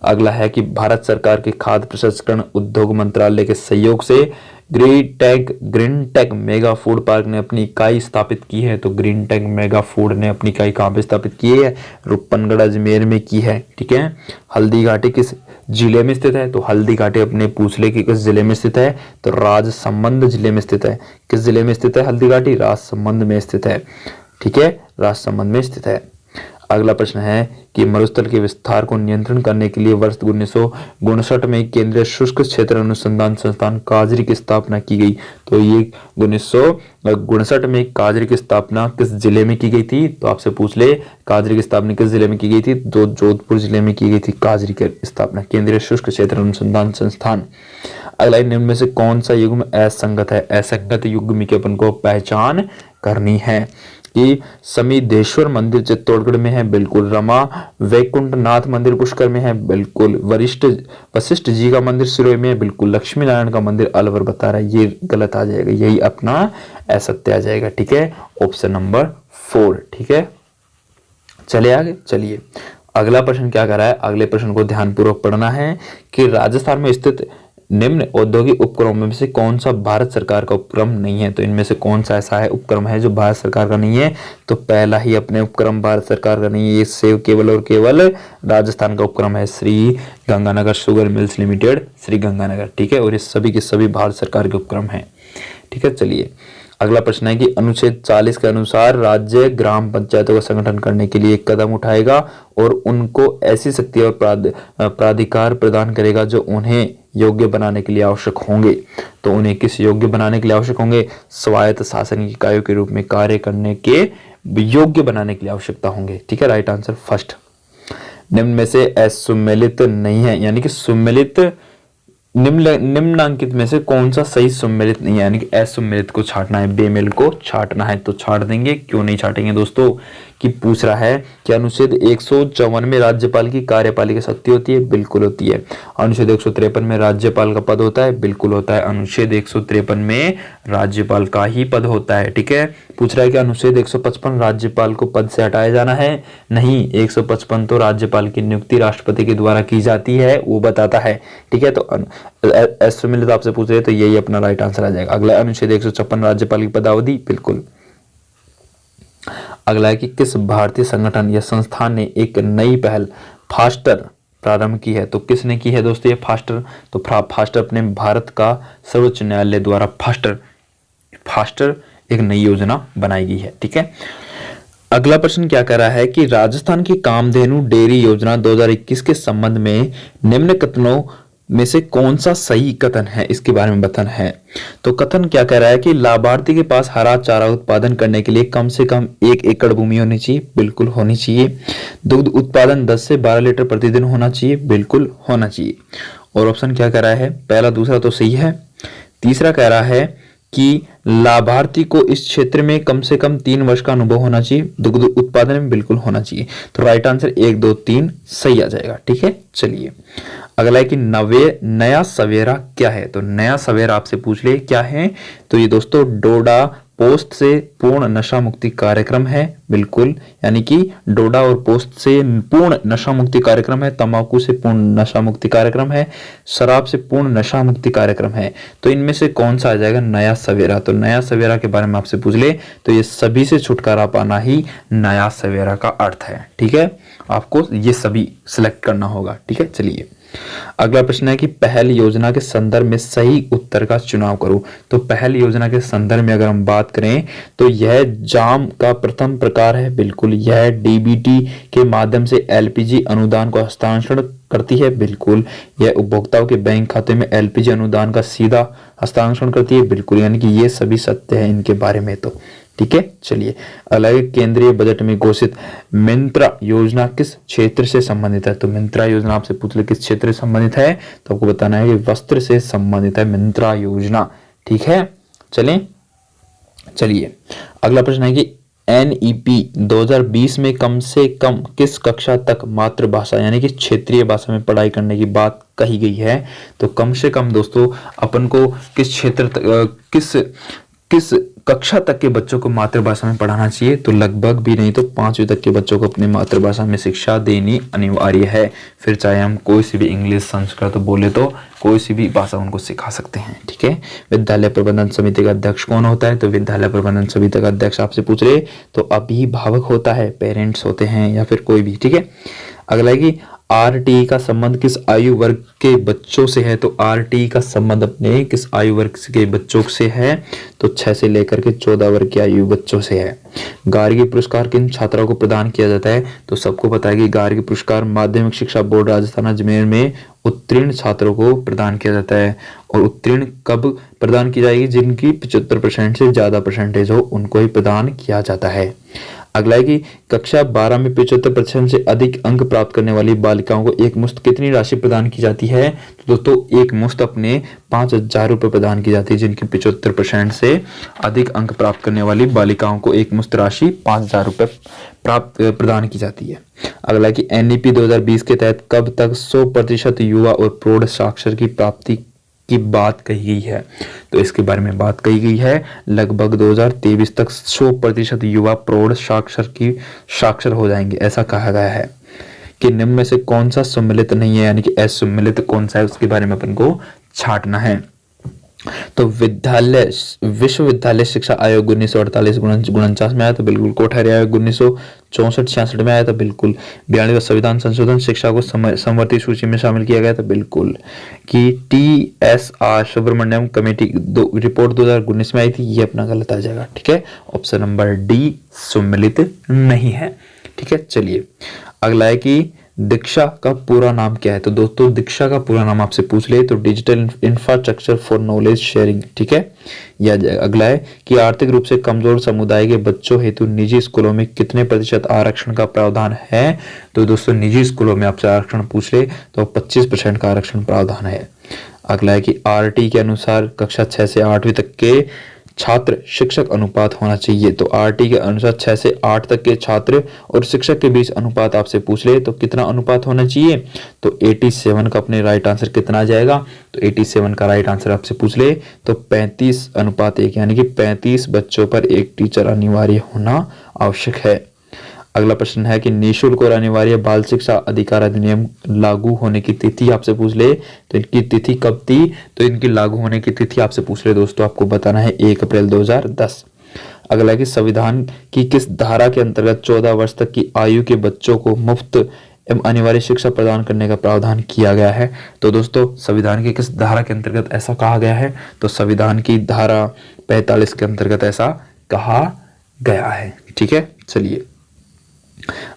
अगला है कि भारत सरकार के खाद्य प्रसंस्करण उद्योग मंत्रालय के सहयोग से green tech mega food park ने अपनी इकाई स्थापित की है, तो ग्रीन टेक मेगा फूड ने अपनी इकाई कहां पे स्थापित की है, रूपनगढ़ अजमेर में की है, ठीक है। हल्दी घाटी किस जिले में स्थित है, तो हल्दी घाटी अपने पूछ ले कि किस जिले में स्थित है, तो राजसमंद जिले में स्थित है। किस जिले में स्थित है हल्दी घाटी, राजसमंद में स्थित है, ठीक है, राजसमंद में स्थित है। अगला प्रश्न है कि मरुस्थल के विस्तार को नियंत्रण करने के लिए वर्ष 1959 में केंद्रीय शुष्क क्षेत्र अनुसंधान संस्थान काजरी की स्थापना की गई, तो ये 1959 में काजरी की स्थापना किस जिले में की गई थी, तो आपसे पूछ ले काजरी की स्थापना किस जिले में की गई थी, तो जोधपुर जिले में की गई थी काजरी की स्थापना, केंद्रीय शुष्क क्षेत्र अनुसंधान संस्थान। अगला निम्न में से कौन सा युग्म असंगत है, असंगत युग्म की अपन को पहचान करनी है। कि समीधेश्वर मंदिर चित्तौड़गढ़ में है, बिल्कुल। रमा वैकुंठनाथ मंदिर पुष्कर में है, बिल्कुल। वशिष्ठ जी का मंदिर सिरोही में है, बिल्कुल। लक्ष्मी नारायण का मंदिर अलवर बता रहा है, ये गलत आ जाएगा, यही अपना असत्य आ जाएगा, ठीक है, ऑप्शन नंबर 4, ठीक है। चले आगे, चलिए अगला प्रश्न क्या कर रहा है, अगले प्रश्न को ध्यानपूर्वक पढ़ना है कि राजस्थान में स्थित निम्न औद्योगिक उपक्रमों में से कौन सा भारत सरकार का उपक्रम नहीं है। तो इनमें से कौन सा ऐसा है उपक्रम है जो भारत सरकार का नहीं है। तो पहला ही अपने उपक्रम भारत सरकार का नहीं है, ये सेव केवल और केवल राजस्थान का उपक्रम है, Shri Ganganagar sugar mills limited, Shri Ganganagar, ठीक है। और ये सभी के सभी भारत सरकार के उपक्रम है, ठीक है। चलिए अगला प्रश्न है कि अनुच्छेद 40 के अनुसार राज्य ग्राम पंचायतों का संगठन करने के लिए एक कदम उठाएगा और उनको ऐसी शक्ति और प्राधिकार प्रदान करेगा जो उन्हें योग्य बनाने के लिए आवश्यक होंगे। तो उन्हें किस योग्य बनाने के लिए आवश्यक होंगे, स्वायत्त शासन की इकाइयों के रूप में कार्य करने के योग्य बनाने के लिए आवश्यकता होंगे, ठीक है। Right answer first. निम्न में से असुमेलित नहीं है, यानी कि सुमेलित निम्नांकित में से कौन सा सही सुमेलित नहीं है, यानी कि असुमेलित को छांटना है, बेमेल को छांटना है। तो छांट देंगे, क्यों नहीं छांटेंगे दोस्तों, कि पूछ रहा है कि अनुच्छेद 154 में राज्यपाल की कार्यपालिका शक्ति होती है, बिल्कुल होती है। अनुच्छेद 153 में राज्यपाल का पद होता है, बिल्कुल होता है। अनुच्छेद 153 में राज्यपाल का ही पद होता है, ठीक है। पूछ रहा है कि अनुच्छेद 155 राज्यपाल को पद से हटाया जाना है, नहीं, 155 तो राज्यपाल की नियुक्ति राष्ट्रपति के द्वारा की जाती है, वो बताता है, ठीक है। तो असुमेलित आपसे पूछ रहे तो यही अपना राइट आंसर आ जाएगा। अगला अनुच्छेद 156 राज्यपाल की पदावधि, बिल्कुल। अगला है कि किस भारतीय संगठन या संस्थान ने एक नई पहल फास्टर प्रारंभ की है। तो किसने की है दोस्तों ये फास्टर, तो फास्टर अपने भारत का सर्वोच्च न्यायालय द्वारा फास्टर एक नई योजना बनाई गई है, ठीक है। अगला प्रश्न क्या कर रहा है कि राजस्थान की कामधेनु डेयरी योजना 2021 के संबंध में निम्न कथनों में से कौन सा सही कथन है, इसके बारे में बताना है। तो कथन क्या कह रहा है कि लाभार्थी के पास हरा चारा उत्पादन करने के लिए कम से कम 1 एकड़ भूमि होनी चाहिए, बिल्कुल होनी चाहिए। दुग्ध उत्पादन 10 से 12 लीटर प्रतिदिन होना चाहिए, बिल्कुल होना चाहिए। और ऑप्शन क्या कह रहा है, पहला दूसरा तो सही है। तीसरा कह रहा है कि लाभार्थी को इस क्षेत्र में कम से कम 3 वर्ष का अनुभव होना चाहिए, दुग्ध उत्पादन में बिल्कुल होना चाहिए। तो राइट आंसर 1, 2, 3 सही आ जाएगा, ठीक है। चलिए अगला है कि नया सवेरा क्या है। तो नया सवेरा आपसे पूछ ले क्या है, तो ये दोस्तों डोडा पोस्ट से पूर्ण नशा मुक्ति कार्यक्रम है, बिल्कुल। यानी कि डोडा और पोस्ट से पूर्ण नशा मुक्ति कार्यक्रम है, तंबाकू से पूर्ण नशा मुक्ति कार्यक्रम है, शराब से पूर्ण नशा मुक्ति कार्यक्रम है। तो इनमें से कौन सा आ जाएगा, नया सवेरा। तो नया सवेरा के बारे में आपसे पूछ ले तो ये सभी से छुटकारा पाना ही नया सवेरा का अर्थ है, ठीक है। आपको ये सभी सिलेक्ट करना होगा, ठीक है। चलिए अगला प्रश्न है कि पहल योजना के संदर्भ में सही उत्तर का चुनाव करो। तो पहल योजना के संदर्भ में अगर हम बात करें तो यह जाम का प्रथम प्रकार है, बिल्कुल। यह डीबीटी के माध्यम से एलपीजी अनुदान को हस्तांतरण करती है, बिल्कुल। यह उपभोक्ताओं के बैंक खाते में एलपीजी अनुदान का सीधा हस्तांतरण करती है, बिल्कुल। यानी कि ये सभी सत्य है इनके बारे में, तो ठीक है। चलिए अलग केंद्रीय बजट में घोषित मिंत्रा योजना किस क्षेत्र से संबंधित है। तो मिंत्रा योजना आपसे पूछ ले किस क्षेत्र से संबंधित है, तो आपको बताना है कि वस्त्र से संबंधित है मिंत्रा योजना, ठीक है। चलिए अगला प्रश्न है कि एनईपी 2020 में कम से कम किस कक्षा तक मातृभाषा यानी कि क्षेत्रीय भाषा में पढ़ाई करने की बात कही गई है। तो कम से कम दोस्तों अपन को किस क्षेत्र किस कक्षा तक के बच्चों को मातृभाषा में पढ़ाना चाहिए। तो लगभग भी नहीं तो 5वीं तक के बच्चों को अपनी मातृभाषा में शिक्षा देनी अनिवार्य है। फिर चाहे हम कोई सी भी इंग्लिश संस्कृत बोले तो कोई सी भी भाषा उनको सिखा सकते हैं, ठीक है। विद्यालय प्रबंधन समिति का अध्यक्ष कौन होता है। तो विद्यालय प्रबंधन समिति का अध्यक्ष आपसे पूछ रहे तो अभिभावक होता है, पेरेंट्स होते हैं या फिर कोई भी, ठीक है। अगला है कि आरटीई का संबंध किस आयु वर्ग के बच्चों से है। तो आरटीई का संबंध अपने किस आयु वर्ग के बच्चों से है। तो 6 से लेकर के 14 वर्ग की आयु बच्चों से है। गार्गी पुरस्कार किन छात्रों को प्रदान किया जाता है। तो सबको पता है कि गार्गी पुरस्कार माध्यमिक शिक्षा बोर्ड राजस्थान अजमेर में उत्तीर्ण छात्रों को प्रदान किया जाता है। और उत्तीर्ण कब प्रदान की जाएगी, जिनकी 75% से ज्यादा परसेंटेज हो उनको ही प्रदान किया जाता है। अगला है कि कक्षा 12 में 75% से अधिक अंक प्राप्त करने वाली बालिकाओं को एक मुश्त कितनी राशि प्रदान की जाती है? तो दोस्तों एक मुश्त अपने 5,000 रुपये प्रदान की जाती है, जिनकी 75% से अधिक अंक प्राप्त करने वाली बालिकाओं को एक मुश्त राशि 5,000 रुपये प्रदान की जाती है। अगला है कि NEP 2020 के तहत कब तक 100% युवा और प्रौढ़ साक्षर की प्राप्ति की बात कही गई है? तो इसके बारे में बात कही गई है लगभग 2023 तक 100% युवा प्रौढ़ साक्षर हो जाएंगे, ऐसा कहा गया है। कि निम्न में से कौन सा सम्मिलित नहीं है, यानी कि असम्मिलित कौन सा है, उसके बारे में अपन को छांटना है। तो विश्वविद्यालय शिक्षा आयोग 1948-49 में आया तो बिल्कुल। कोठारी आयोग 1964-66 में आया तो बिल्कुल। 42वां संविधान संशोधन शिक्षा को समवर्ती सूची में शामिल किया गया तो बिल्कुल। कि TSR सुब्रमण्यम कमेटी रिपोर्ट 2019 में आई थी, ये अपना गलत आ जाएगा। ठीक है, ऑप्शन नंबर डी सम्मिलित नहीं है। ठीक है, चलिए अगला है कि दीक्षा का पूरा नाम क्या है? तो दोस्तों दीक्षा का पूरा नाम आपसे पूछ ले तो digital infrastructure for knowledge sharing. ठीक है, यह अगला है कि आर्थिक रूप से कमजोर समुदाय के बच्चों हेतु निजी स्कूलों में कितने प्रतिशत आरक्षण का प्रावधान है? तो दोस्तों निजी स्कूलों में आपसे आरक्षण पूछ ले तो 25% का आरक्षण प्रावधान है। अगला है कि RT के अनुसार कक्षा 6 से 8वीं तक के छात्र शिक्षक अनुपात होना चाहिए। तो RT के अनुसार 6 से 8 तक के छात्र और शिक्षक के बीच अनुपात आपसे पूछ ले तो कितना अनुपात होना चाहिए? तो 87 का अपने राइट आंसर कितना आ जाएगा? तो 87 का राइट आंसर आपसे पूछ ले तो 35:1, यानी कि 35 बच्चों पर एक टीचर अनिवार्य होना आवश्यक है। अगला प्रश्न है कि निःशुल्क और अनिवार्य बाल शिक्षा अधिकार अधिनियम लागू होने की तिथि आपसे पूछ ले तो इनकी तिथि कब थी? तो इनकी लागू होने की तिथि आपसे पूछ ले दोस्तों, आपको बताना है 1 अप्रैल 2010। अगला है कि संविधान की किस धारा के अंतर्गत 14 वर्ष तक की आयु के बच्चों को मुफ्त एवं अनिवार्य शिक्षा प्रदान करने का प्रावधान किया गया है? तो दोस्तों संविधान की किस धारा के अंतर्गत ऐसा कहा गया है? तो संविधान की धारा 45 के अंतर्गत ऐसा कहा गया है। ठीक है, चलिए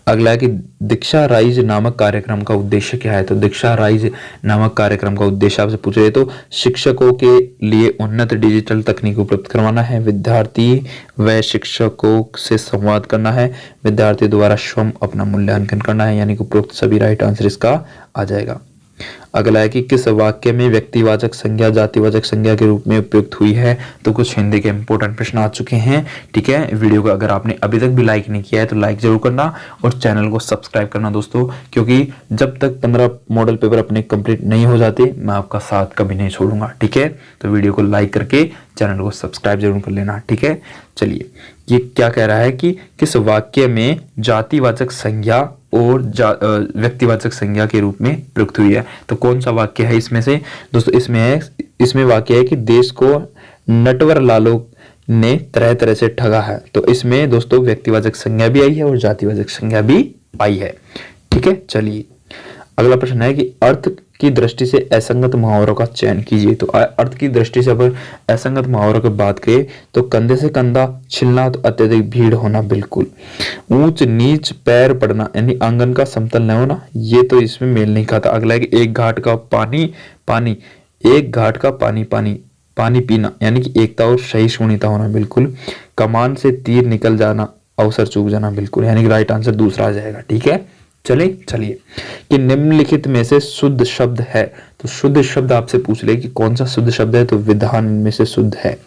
अगला है कि दीक्षा राइज नामक कार्यक्रम का उद्देश्य क्या है? तो दीक्षा राइज नामक कार्यक्रम का उद्देश्य आपसे पूछ रहे तो शिक्षकों के लिए उन्नत डिजिटल तकनीक उपलब्ध करवाना है, विद्यार्थी व शिक्षकों से संवाद करना है, विद्यार्थी द्वारा स्वयं अपना मूल्यांकन करना है, यानी कि उपरोक्त सभी राइट आंसर इसका आ जाएगा। अगला है कि किस वाक्य में व्यक्तिवाचक संज्ञा जातिवाचक संज्ञा के रूप में उपयुक्त हुई है? तो कुछ हिंदी के इंपॉर्टेंट प्रश्न आ चुके हैं। ठीक है, वीडियो को अगर आपने अभी तक भी लाइक नहीं किया है तो लाइक जरूर करना और चैनल को सब्सक्राइब करना दोस्तों, क्योंकि जब तक 15 मॉडल पेपर अपने कंप्लीट नहीं हो जाते मैं आपका साथ कभी नहीं छोड़ूंगा। ठीक है, तो वीडियो को लाइक करके चैनल को सब्सक्राइब जरूर कर लेना। ठीक है, चलिए ये क्या कह रहा है कि किस वाक्य में जातिवाचक संज्ञा और व्यक्तिवाचक संज्ञा के रूप में प्रयुक्त हुई है? तो कौन सा वाक्य है इसमें से? दोस्तों इसमें वाक्य है कि देश को नटवर लालों ने तरह तरह से ठगा है। तो इसमें दोस्तों व्यक्तिवाचक संज्ञा भी आई है और जातिवाचक संज्ञा भी आई है। ठीक है, चलिए अगला प्रश्न है कि अर्थ की दृष्टि से असंगत मुहावरों का चयन कीजिए। तो अर्थ की दृष्टि से अगर असंगत मुहावरों की बात करें तो कंधे से कंधा छिलना तो अत्यधिक भीड़ होना बिल्कुल, ऊंच नीच पैर पड़ना यानी आंगन का समतल न होना, ये तो इसमें मेल नहीं खाता। अगला है कि एक घाट का पानी पानी एक घाट का पानी पानी पानी पीना, यानी कि एकता और सहिष्णुता होना बिल्कुल, कमान से तीर निकल जाना अवसर चूक जाना बिल्कुल, यानी कि राइट आंसर दूसरा आ जाएगा। ठीक है, चलिए कि निम्नलिखित में से शुद्ध शब्द है। तो शुद्ध शब्द आपसे पूछ ले कि कौन सा शुद्ध शब्द है? तो विधान में से शुद्ध है।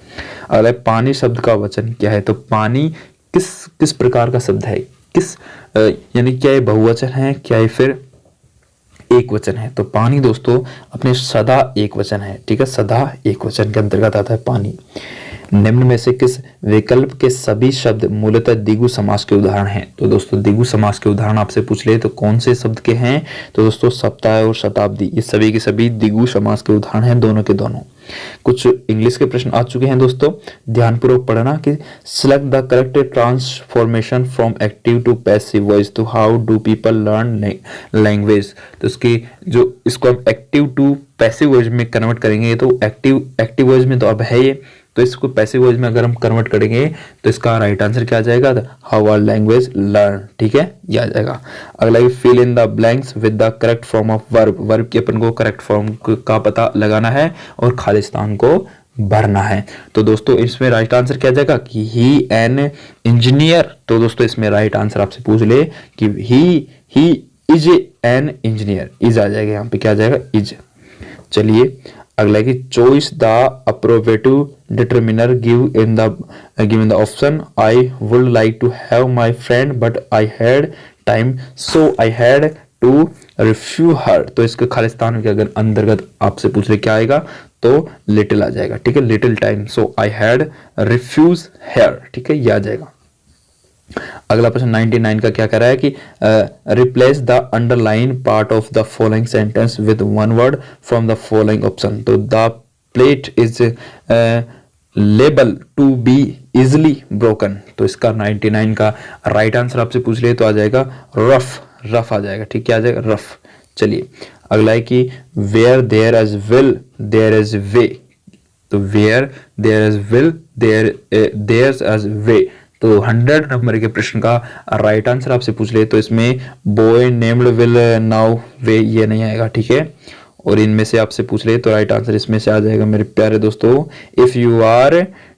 अगला पानी शब्द का वचन क्या है? तो पानी किस प्रकार का शब्द है? किस यानी क्या ये बहुवचन है, क्या ये फिर एक वचन है? तो पानी दोस्तों अपने सदा एक वचन है। ठीक है, सदा एक वचन के अंतर्गत आता है पानी। निम्न में से किस विकल्प के सभी शब्द मूलतः द्विगु समास के उदाहरण हैं? तो दोस्तों द्विगु समास के उदाहरण आपसे पूछ ले तो कौन से शब्द के हैं? तो दोस्तों सप्ताह और शताब्दी, ये सभी के सभी द्विगु समास के उदाहरण हैं, दोनों के दोनों। कुछ इंग्लिश के प्रश्न आ चुके हैं दोस्तों, ध्यानपूर्वक पढ़ना कि select the correct transformation from active to passive voice, तो how do people learn language. तो इसको हम एक्टिव टू पैसिव वॉइस में कन्वर्ट करेंगे। तो एक्टिव वॉइस में तो अब है ये, तो इसको पैसिव वॉइस में अगर हम कन्वर्ट करेंगे तो इसका राइट आंसर क्या आ जाएगा? How are language learn. ठीक है, ये आ जाएगा। अगला है fill in the blanks with the correct form of verb. Verb की अपन को करेक्ट फॉर्म का पता लगाना है और खालिस्तान को भरना है। तो दोस्तों इसमें राइट आंसर क्या जाएगा कि ही एन इंजीनियर। तो दोस्तों इसमें राइट आंसर आपसे पूछ ले कि he is an engineer, is आ जाएगा, यहाँ पे क्या आ जाएगा इज। चलिए अगला है कि choice the appropriative determiner given the option I would like to have my friend but I had time so I had to refuse her. तो इसके खालिस्तान के अगर अंतर्गत आपसे पूछ ले क्या आएगा तो लिटिल आ जाएगा, ठीक है, little time so I had refuse hair, ठीक है, ये आ जाएगा। अगला प्रश्न 99 का क्या कह रहा है कि replace the underline part of the following sentence with one word from the following option. तो the plate is label to be easily broken. तो इसका 99 का राइट आंसर आपसे पूछ ले तो आ जाएगा रफ, रफ आ जाएगा, ठीक है, आ जाएगा रफ। चलिए अगला है कि where there is will there is way. तो where there is will there is way. तो 100 नंबर के प्रश्न का राइट आंसर आपसे पूछ ले तो इसमें बॉय नेम्ड विल नाउ वे ये नहीं आएगा, ठीक है। और इनमें से आपसे पूछ ले तो राइट आंसर इसमें से आ जाएगा मेरे प्यारे दोस्तों, if you are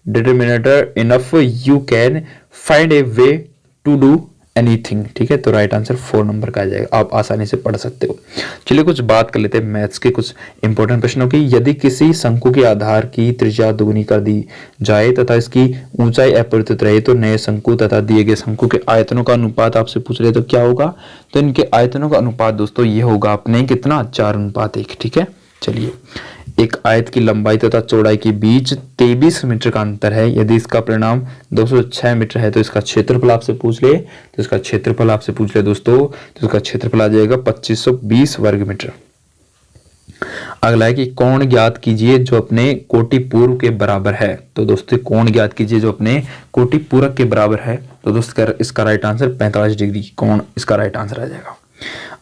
determinated enough you can find a way to do anything, ठीक है। तो राइट आंसर 4 नंबर का आ जाएगा, आप आसानी से पढ़ सकते हो। चलिए कुछ बात कर लेते हैं मैथ्स के कुछ इंपॉर्टेंट प्रश्नों की। यदि किसी शंकु के आधार की त्रिज्या दुगुनी कर दी जाए तथा इसकी ऊंचाई अपरिवर्तित रहे तो नए शंकु तथा दिए गए शंकु के आयतनों का अनुपात आपसे पूछ रहे तो क्या होगा। तो इनके आयतनों का अनुपात दोस्तों ये होगा अपने कितना 4:1, ठीक है। चलिए एक आयत की लंबाई तथा चौड़ाई के बीच 23 मीटर का अंतर है। यदि इसका परिणाम 206 मीटर है तो इसका क्षेत्रफल आपसे पूछ ले तो इसका क्षेत्रफल आपसे पूछ ले दोस्तों तो इसका क्षेत्रफल आ जाएगा 2520 वर्ग मीटर। अगला है कि कोण ज्ञात कीजिए जो अपने कोटि पूर्व के बराबर है। तो दोस्तों कोण ज्ञात कीजिए जो अपने कोटि पूरक के बराबर है। तो दोस्तों इसका राइट आंसर 45 डिग्री कोण इसका राइट आंसर आ जाएगा।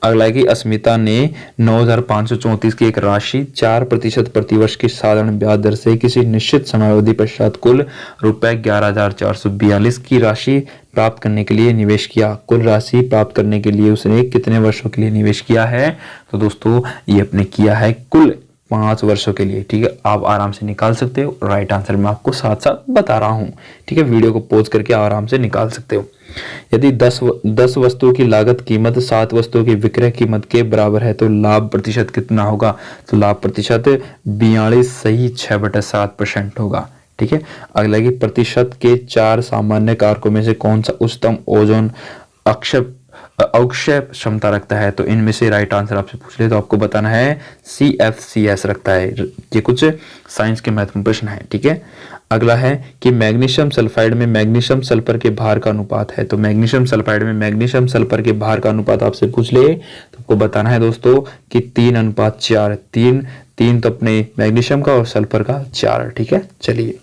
अगला है कि अस्मिता ने 9534 की एक राशि 4% प्रतिवर्ष की साधारण ब्याज दर से किसी निश्चित समयावधि पश्चात कुल रुपए 11,442 की राशि प्राप्त करने के लिए निवेश किया। कुल राशि प्राप्त करने के लिए उसने कितने वर्षों के लिए निवेश किया है। तो दोस्तों ये अपने किया है कुल 5 वर्षों के लिए, ठीक है। आप आराम से निकाल सकते हो, राइट आंसर मैं आपको साथ साथ बता रहा हूं, ठीक है। वीडियो को पॉज करके आराम से निकाल सकते हो। यदि 10 वस्तुओं की लागत कीमत 7 वस्तुओं की विक्रय कीमत के बराबर है तो लाभ प्रतिशत कितना होगा। तो लाभ प्रतिशत 42 सही 6/7% होगा, ठीक है। अगला कि प्रतिशत के 4 सामान्य कारकों में से कौन सा उच्चतम ओजोन अवक्षय क्षमता रखता है। तो इनमें से राइट आंसर आपसे पूछ ले तो आपको बताना है CFCS रखता है। ये कुछ साइंस के महत्वपूर्ण प्रश्न है, ठीक है। अगला है कि मैग्नीशियम सल्फाइड में मैग्नीशियम सल्फर के भार का अनुपात है। तो मैग्नीशियम सल्फाइड में मैग्नीशियम सल्फर के भार का अनुपात आपसे पूछ ले तो आपको बताना है दोस्तों कि 3:4। 3 तो अपने मैग्नीशियम का और सल्फर का 4, ठीक है। चलिए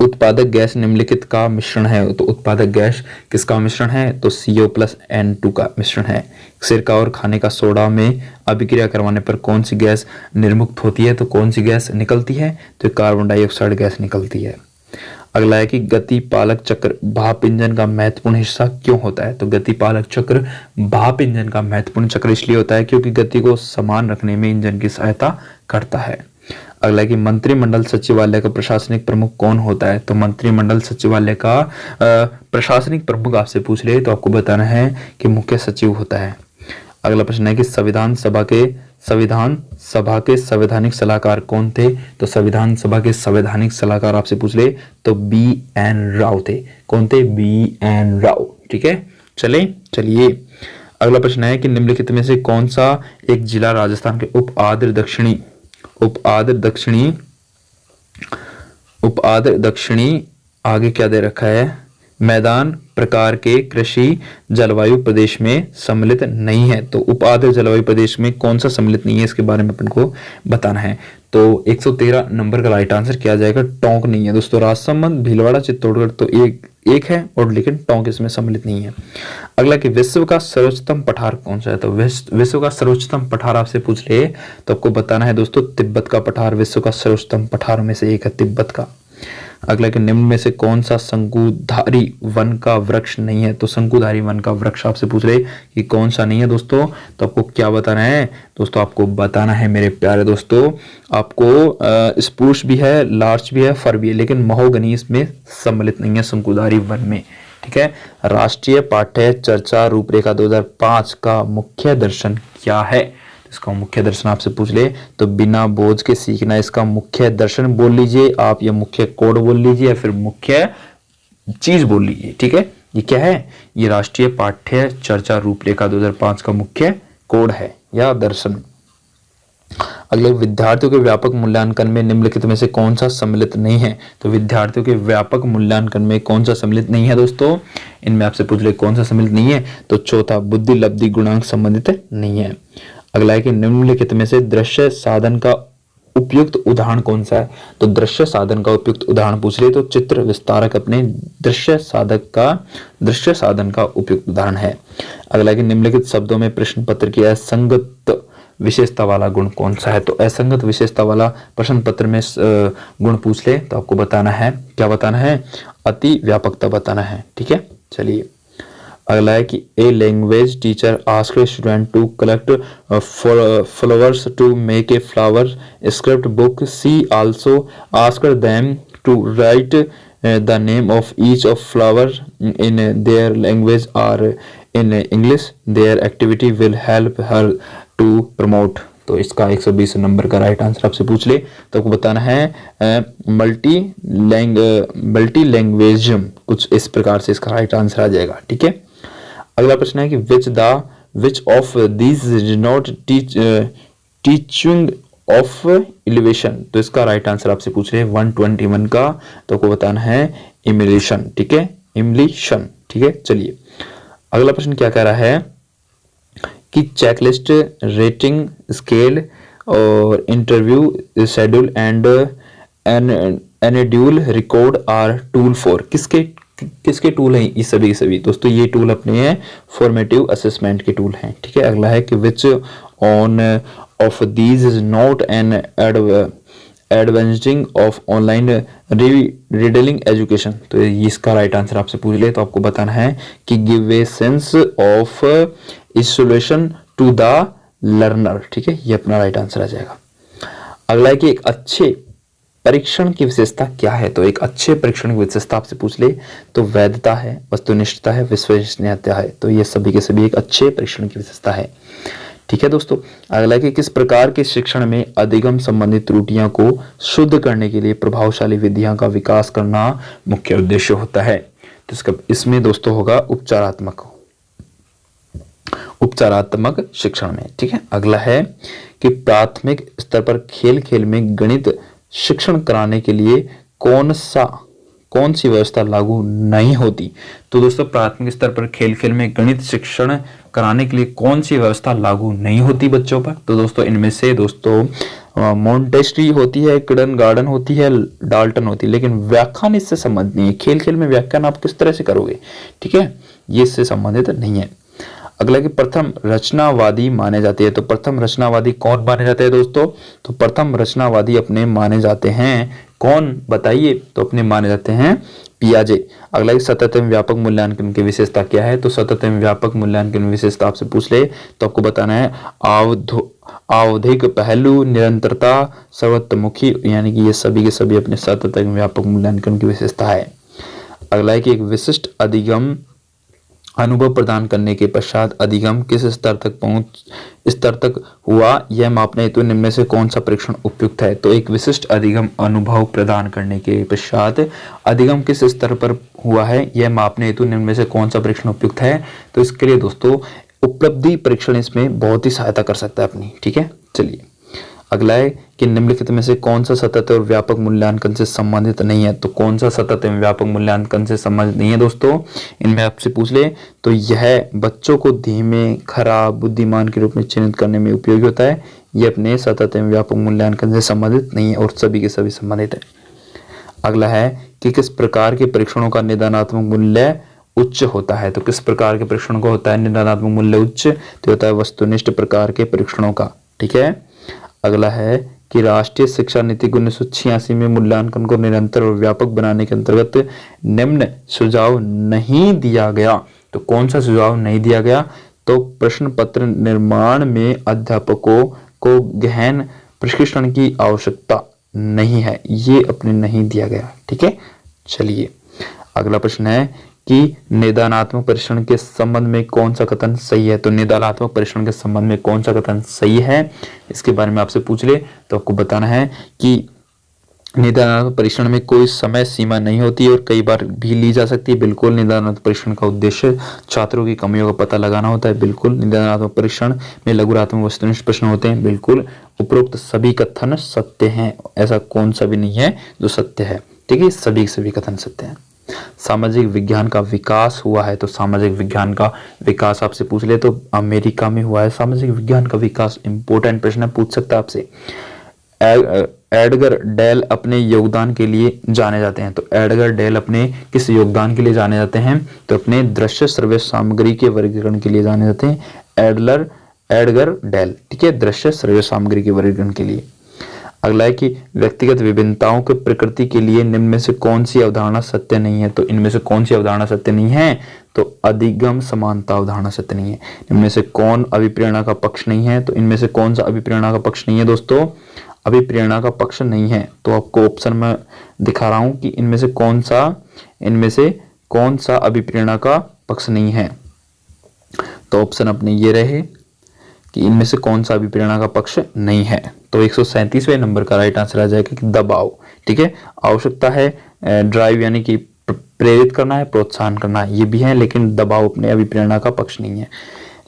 उत्पादक गैस निम्नलिखित का मिश्रण है। तो उत्पादक गैस किसका मिश्रण है। तो CO+N2 का मिश्रण है। सिरका और खाने का सोडा में अभिक्रिया करवाने पर कौन सी गैस निर्मुक्त होती है। तो कौन सी गैस निकलती है। तो कार्बन डाइऑक्साइड गैस निकलती है। अगला है कि गतिपालक चक्र भाप इंजन का महत्वपूर्ण हिस्सा क्यों होता है। तो गतिपालक चक्र भाप इंजन का महत्वपूर्ण चक्र इसलिए होता है क्योंकि गति को समान रखने में इंजन की सहायता करता है। अगला कि मंत्रिमंडल सचिवालय का प्रशासनिक प्रमुख कौन होता है। तो मंत्रिमंडल सचिवालय का प्रशासनिक प्रमुख आपसे पूछ ले तो आपको बताना है कि मुख्य सचिव होता है। अगला प्रश्न है कि संविधान सभा के संवैधानिक सलाहकार कौन थे। तो संविधान सभा के संवैधानिक सलाहकार आपसे पूछ ले तो BN राव थे। कौन थे। BN राव, ठीक है। चलिए अगला प्रश्न है कि निम्नलिखित में से कौन सा एक जिला राजस्थान के उप आद्र दक्षिणी आगे क्या दे रखा है। मैदान प्रकार के कृषि जलवायु प्रदेश में सम्मिलित नहीं है। तो उप आद्र जलवायु प्रदेश में कौन सा सम्मिलित नहीं है इसके बारे में अपन को बताना है। तो 113 नंबर का राइट आंसर क्या जाएगा। टोंक नहीं है दोस्तों। राजसमंद भीलवाड़ा चित्तौड़गढ़ तो एक है और लेकिन टोंक इसमें सम्मिलित नहीं है। अगला कि विश्व का सर्वोच्चतम पठार कौन सा है। तो विश्व का सर्वोच्चतम पठार आपसे पूछ ले तो आपको बताना है दोस्तों तिब्बत का पठार विश्व का सर्वोच्चतम पठारों में से एक है तिब्बत का। अगला कि निम्न में से कौन सा शंकुधारी वन का वृक्ष नहीं है? तो शंकुधारी वन का वृक्ष आपसे पूछ रहे कि कौन सा नहीं है दोस्तों, तो आपको क्या बताना है दोस्तों? आपको बताना है मेरे प्यारे दोस्तों, आपको स्प्रूस भी है, लार्च भी है, फर भी है, लेकिन महोगनी इसमें सम्मिलित नहीं है शंकुधारी वन में। ठीक है, राष्ट्रीय पाठ्य चर्चा रूपरेखा 2005 का मुख्य दर्शन क्या है? इसका मुख्य दर्शन आपसे पूछ ले तो बिना बोझ के सीखना, इसका मुख्य दर्शन बोल लीजिए आप, या मुख्य कोड बोल लीजिए, या फिर मुख्य चीज बोल लीजिए। ठीक है, ये क्या है? ये राष्ट्रीय पाठ्य चर्चा रूपरेखा 2005 का मुख्य कोड है या दर्शन। अगले, विद्यार्थियों के व्यापक मूल्यांकन में निम्नलिखित में से कौन सा सम्मिलित नहीं है? तो विद्यार्थियों के व्यापक मूल्यांकन में कौन सा सम्मिलित नहीं है दोस्तों? इनमें आपसे पूछ ले कौन सा सम्मिलित नहीं है, तो चौथा बुद्धि लब्धि गुणांक संबंधित नहीं है। अगला है कि निम्नलिखित में से दृश्य साधन का उपयुक्त उदाहरण कौन सा है? तो दृश्य साधन का उपयुक्त उदाहरण पूछ ले तो चित्र विस्तारक अपने दृश्य साधन का उपयुक्त उदाहरण है। अगला है कि निम्नलिखित शब्दों में प्रश्न पत्र की असंगत विशेषता वाला गुण कौन सा है? तो असंगत विशेषता वाला प्रश्न पत्र में गुण पूछ ले तो आपको बताना है, क्या बताना है? अति व्यापकता बताना है। ठीक है, चलिए अगला है कि a language teacher asked student to collect flowers to make a flower script book. She also asked them to write the name of each of flower in their language or in English. Their activity will help her to promote. तो इसका 120 number का right answer आपसे पूछ ले तो आपको बताना है मल्टी लैंग्वेजिज्म, कुछ इस प्रकार से इसका राइट आंसर आ जाएगा। ठीक है, अगला प्रश्न है कि which of these did not teaching of elevation. तो इसका राइट आंसर आपसे पूछ रहे हैं 121 का, तो आपको बताना है इमिलेशन। ठीक है, इमिलेशन। ठीक है, चलिए अगला प्रश्न क्या कह रहा है कि चेकलिस्ट, रेटिंग स्केल और interview schedule and anecdotal record are tool for. किसके टूल हैं ये सभी के सभी? दोस्तों ये टूल अपने हैं फॉर्मेटिव असेसमेंट के टूल हैं। ठीक है, अगला है कि which on of these is not an advancing of online reading education. तो इसका राइट आंसर आपसे पूछ ले तो आपको बताना है कि give a sense of isolation to the learner. ठीक है, ये अपना राइट आंसर आ जाएगा। अगला है कि एक अच्छे परीक्षण की विशेषता क्या है? तो एक अच्छे परीक्षण की विशेषता आपसे पूछ ले तो वैधता है, वस्तुनिष्ठता है, विश्वसनीयता है। तो ये सभी के सभी एक अच्छे परीक्षण की विशेषता है। ठीक है दोस्तों, अगला कि किस प्रकार के शिक्षण में अधिगम संबंधित त्रुटियों को शुद्ध करने के लिए प्रभावशाली विधियों का विकास करना मुख्य उद्देश्य होता है? तो इसमें दोस्तों होगा उपचारात्मक शिक्षण में। ठीक है, अगला है कि प्राथमिक स्तर पर खेल खेल में गणित शिक्षण कराने के लिए कौन सी व्यवस्था लागू नहीं होती? तो दोस्तों प्राथमिक स्तर पर खेल खेल में गणित शिक्षण कराने के लिए कौन सी व्यवस्था लागू नहीं होती बच्चों पर? तो दोस्तों इनमें से दोस्तों मॉन्टेसरी होती है, किंडर गार्डन होती है, डाल्टन होती है, लेकिन व्याख्यान इससे संबंधित नहीं है। खेल खेल में व्याख्यान आप किस तरह से करोगे? ठीक है, ये इससे संबंधित नहीं है। अगला कि प्रथम रचनावादी माने जाते हैं। तो प्रथम रचनावादी कौन माने जाते हैं दोस्तों? तो प्रथम रचनावादी अपने माने जाते हैं कौन, बताइए? तो अपने माने जाते हैं पियाजे। अगला कि सतत एवं व्यापक मूल्यांकन की विशेषता क्या है? तो सतत एवं व्यापक मूल्यांकन विशेषता आपसे पूछ ले तो आपको बताना है आवधिक पहलू, निरंतरता, सर्वतोमुखी, यानी कि ये सभी के सभी अपने सतत एवं व्यापक मूल्यांकन की विशेषता है। अगला है कि एक विशिष्ट अधिगम अनुभव प्रदान करने के पश्चात अधिगम किस स्तर तक हुआ, यह मापने हेतु निम्न में से कौन सा परीक्षण उपयुक्त है? तो एक विशिष्ट अधिगम अनुभव प्रदान करने के पश्चात अधिगम किस स्तर पर हुआ है, यह मापने हेतु निम्न में से कौन सा परीक्षण उपयुक्त है? तो इसके लिए दोस्तों उपलब्धि परीक्षण इसमें बहुत ही सहायता कर सकता है अपनी। ठीक है, चलिए अगला है कि निम्नलिखित में से कौन सा सतत और व्यापक मूल्यांकन से संबंधित नहीं है? तो कौन सा सतत एवं व्यापक मूल्यांकन से संबंधित नहीं है दोस्तों? इनमें आपसे पूछ ले तो यह बच्चों को धीमे, खराब, बुद्धिमान के रूप में चिन्हित करने में उपयोगी होता है। यह अपने सतत एवं व्यापक मूल्यांकन से संबंधित नहीं है और सभी के सभी संबंधित है। अगला है कि किस प्रकार के परीक्षणों का निदानात्मक मूल्य उच्च होता है? तो किस प्रकार के परीक्षणों का होता है निदानात्मक मूल्य उच्च? तो होता है वस्तुनिष्ठ प्रकार के परीक्षणों का। ठीक है, अगला है कि राष्ट्रीय शिक्षा नीति को 1986 में मूल्यांकन को निरंतर और व्यापक बनाने के अंतर्गत निम्न सुझाव नहीं दिया गया। तो कौन सा सुझाव नहीं दिया गया? तो प्रश्न पत्र निर्माण में अध्यापकों को गहन प्रशिक्षण की आवश्यकता नहीं है, ये अपने नहीं दिया गया। ठीक है, चलिए अगला प्रश्न है कि निदानात्मक परीक्षण के संबंध में कौन सा कथन सही है। तो निदानात्मक परीक्षण के संबंध में कौन सा कथन सही है, इसके बारे में आपसे पूछ ले तो आपको बताना है कि निदानात्मक परीक्षण में कोई समय सीमा नहीं होती और कई बार भी ली जा सकती है। बिल्कुल, निदानात्मक परीक्षण का उद्देश्य छात्रों की कमियों का पता लगाना होता है। बिल्कुल, निदानात्मक परीक्षण में लघुरात्मक वस्तुनिष्ठ प्रश्न होते हैं। बिल्कुल, उपरोक्त सभी कथन सत्य हैं, ऐसा कौन सा भी नहीं है जो सत्य है। ठीक है, सभी कथन सत्य हैं। सामाजिक विज्ञान का विकास हुआ है। तो सामाजिक विज्ञान का विकास आपसे पूछ ले तो अमेरिका में हुआ है सामाजिक विज्ञान का विकास। इंपॉर्टेंट प्रश्न पूछ सकता है आपसे। एडगर डेल अपने योगदान के लिए जाने जाते हैं। तो एडगर डेल अपने किस योगदान के लिए जाने जाते हैं? तो अपने दृश्य श्रव्य सामग्री के वर्गीकरण के लिए जाने जाते हैं एडगर डेल। ठीक है, दृश्य श्रव्य सामग्री के वर्गीकरण के लिए। अगला है कि व्यक्तिगत विभिन्नताओं की प्रकृति के लिए निम्न में से कौन सी अवधारणा सत्य नहीं है। तो इनमें से कौन सी अवधारणा सत्य नहीं है? तो अधिगम समानता अवधारणा सत्य नहीं है। इनमें से कौन अभिप्रेरणा का पक्ष नहीं है? तो इनमें से कौन सा अभिप्रेरणा का पक्ष नहीं है दोस्तों? अभिप्रेरणा का पक्ष नहीं है। तो आपको ऑप्शन में दिखा रहा हूं कि इनमें से कौन सा अभिप्रेरणा का पक्ष नहीं है। तो ऑप्शन अपने ये रहे कि इनमें से कौन सा अभिप्रेरणा का पक्ष नहीं है। तो 137वें नंबर का राइट आंसर आ जाएगा कि दबाव। ठीक है, आवश्यकता है ड्राइव यानी कि प्रेरित करना है, प्रोत्साहन करना है, ये भी है, लेकिन दबाव अपने अभिप्रेरणा का पक्ष नहीं है।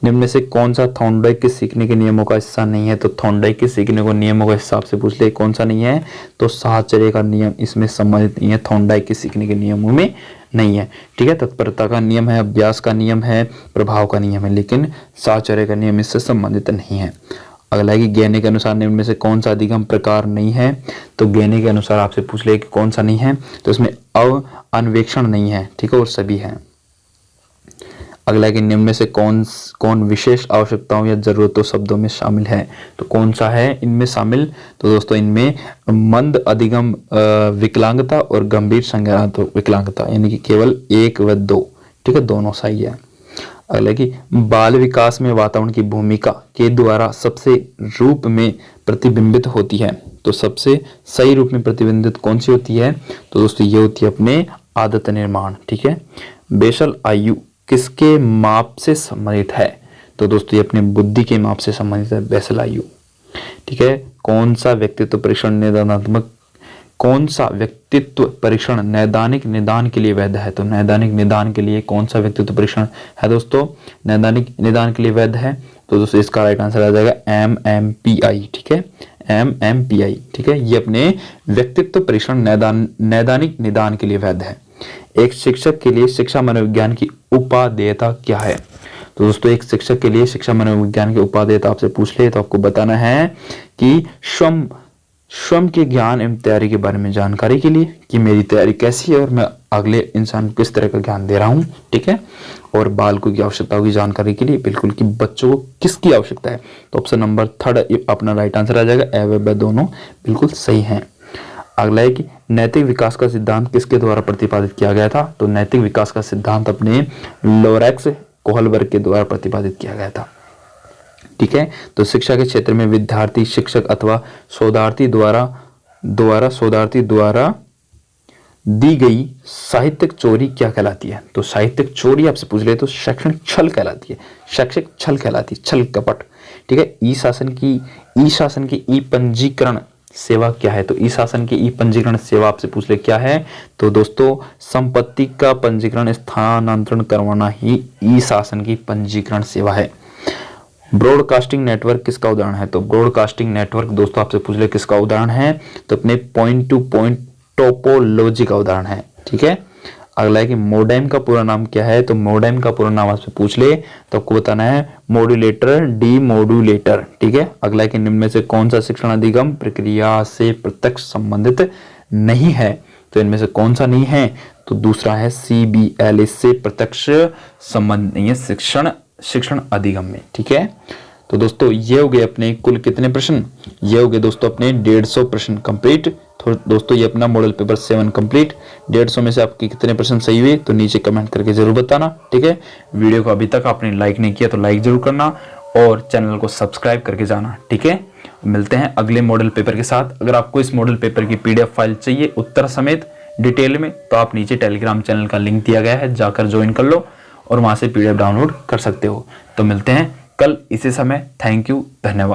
निम्न में से कौन सा थॉर्नडाइक के सीखने के नियमों का हिस्सा नहीं है। तो थॉर्नडाइक के सीखने को नियमों के हिसाब से पूछ ले कौन सा नहीं है। तो साहचर्य का नियम इसमें संबंधित नहीं है, थॉर्नडाइक के सीखने के नियमों में नहीं है। ठीक है, तत्परता का नियम है, अभ्यास का नियम है, प्रभाव का नियम है, लेकिन साहचर्य का नियम इससे संबंधित नहीं है। अगला है कि गहने के अनुसार निम्न में से कौन सा अधिगम प्रकार नहीं है। तो गहने के अनुसार आपसे पूछ ले कि कौन सा नहीं है। तो इसमें अन्वेक्षण नहीं है। ठीक है, और सभी है। अगला है कि निम्न में से कौन विशेष आवश्यकताओं या जरूरतों शब्दों में शामिल है। तो कौन सा है इनमें शामिल? तो दोस्तों इनमें मंद अधिगम विकलांगता और गंभीर संज्ञानात्मक तो विकलांगता यानी कि केवल 1 व 2। ठीक है, दोनों सही है। अगला कि बाल विकास में वातावरण की भूमिका के द्वारा सबसे रूप में प्रतिबिंबित होती है। तो सबसे सही रूप में प्रतिबिंबित कौन सी होती है? तो दोस्तों ये होती है अपने आदत निर्माण। ठीक है, बेसल आयु किसके माप से संबंधित है? तो दोस्तों ये अपने बुद्धि के माप से संबंधित है, बेसल आयु। ठीक है, कौन सा व्यक्तित्व परीक्षण नैदानिक निदान के लिए वैध है? तो नैदानिक निदान के लिए कौन सा व्यक्तित्व परीक्षण है दोस्तों? नैदानिक निदान के लिए वैध है। तो दोस्तों इसका राइट आंसर आ जाएगा MMPI। ठीक है, MMPI। ठीक है, ये अपने व्यक्तित्व परीक्षण नैदानिक निदान के लिए वैध है। एक शिक्षक के लिए शिक्षा मनोविज्ञान की उपादेयता क्या है? तो दोस्तों एक शिक्षक के लिए शिक्षा मनोविज्ञान की उपादेयता आपसे पूछ ले तो आपको बताना है कि स्वयं के ज्ञान एवं तैयारी के बारे में जानकारी के लिए कि मेरी तैयारी कैसी है और मैं अगले इंसान को किस तरह का ज्ञान दे रहा हूं। ठीक है, और बालकों की आवश्यकताओं की जानकारी के लिए बिल्कुल कि बच्चों को किसकी आवश्यकता है। तो ऑप्शन नंबर 3 अपना राइट आंसर आ जाएगा। ए व ब दोनों बिल्कुल सही हैं। अगला है कि नैतिक विकास का सिद्धांत किसके द्वारा प्रतिपादित किया गया था? तो नैतिक विकास का सिद्धांत अपने लोरेक्स कोहलबर्ग के द्वारा प्रतिपादित किया गया था। ठीक है, तो शिक्षा के क्षेत्र में विद्यार्थी शिक्षक अथवा शोधार्थी द्वारा दी गई साहित्यिक चोरी क्या कहलाती है? तो साहित्यिक चोरी आपसे पूछ ले तो शैक्षणिक छल कहलाती है, शैक्षिक छल कहलाती है, छल कपट। ठीक है, ई शासन की ई पंजीकरण सेवा क्या है? तो ई शासन की ई पंजीकरण सेवा आपसे पूछ ले क्या है? तो दोस्तों संपत्ति का पंजीकरण स्थानांतरण करवाना ही ई शासन की पंजीकरण सेवा है। ब्रॉडकास्टिंग नेटवर्क किसका उदाहरण है? तो ब्रॉडकास्टिंग नेटवर्क दोस्तों आपसे पूछ ले किसका उदाहरण है? तो अपने पॉइंट टू पॉइंट टोपोलॉजी का उदाहरण है। ठीक है, अगला है कि मोडेम का पूरा नाम क्या है? तो मोडेम का पूरा नाम आपसे पूछ ले तो आपको बताना है मॉड्यूलेटर, डीमॉड्यूलेटर। ठीक है, अगला है कि निम्न में से कौन सा शिक्षण अधिगम प्रक्रिया से प्रत्यक्ष संबंधित नहीं है? तो इनमें से कौन सा नहीं है? तो दूसरा है CBL, इससे प्रत्यक्ष संबंध नहीं है शिक्षण अधिगम में। ठीक है, तो दोस्तों ये हो गए अपने कुल कितने प्रश्न, ये हो गए दोस्तों अपने 150 प्रश्न कंप्लीट। तो दोस्तों ये अपना मॉडल पेपर 7 कंप्लीट। 150 में से आपके कितने प्रश्न सही हुए तो नीचे कमेंट करके जरूर बताना, ठीक है। वीडियो को अभी तक आपने लाइक नहीं किया तो लाइक जरूर करना और चैनल को सब्सक्राइब करके जाना, ठीक है। मिलते हैं अगले मॉडल पेपर के साथ। अगर आपको इस मॉडल पेपर की PDF फाइल चाहिए उत्तर समेत डिटेल में, तो आप नीचे टेलीग्राम चैनल का लिंक दिया गया है, जाकर ज्वाइन कर लो और वहां से PDF डाउनलोड कर सकते हो। तो मिलते हैं कल इसी समय। थैंक यू, धन्यवाद।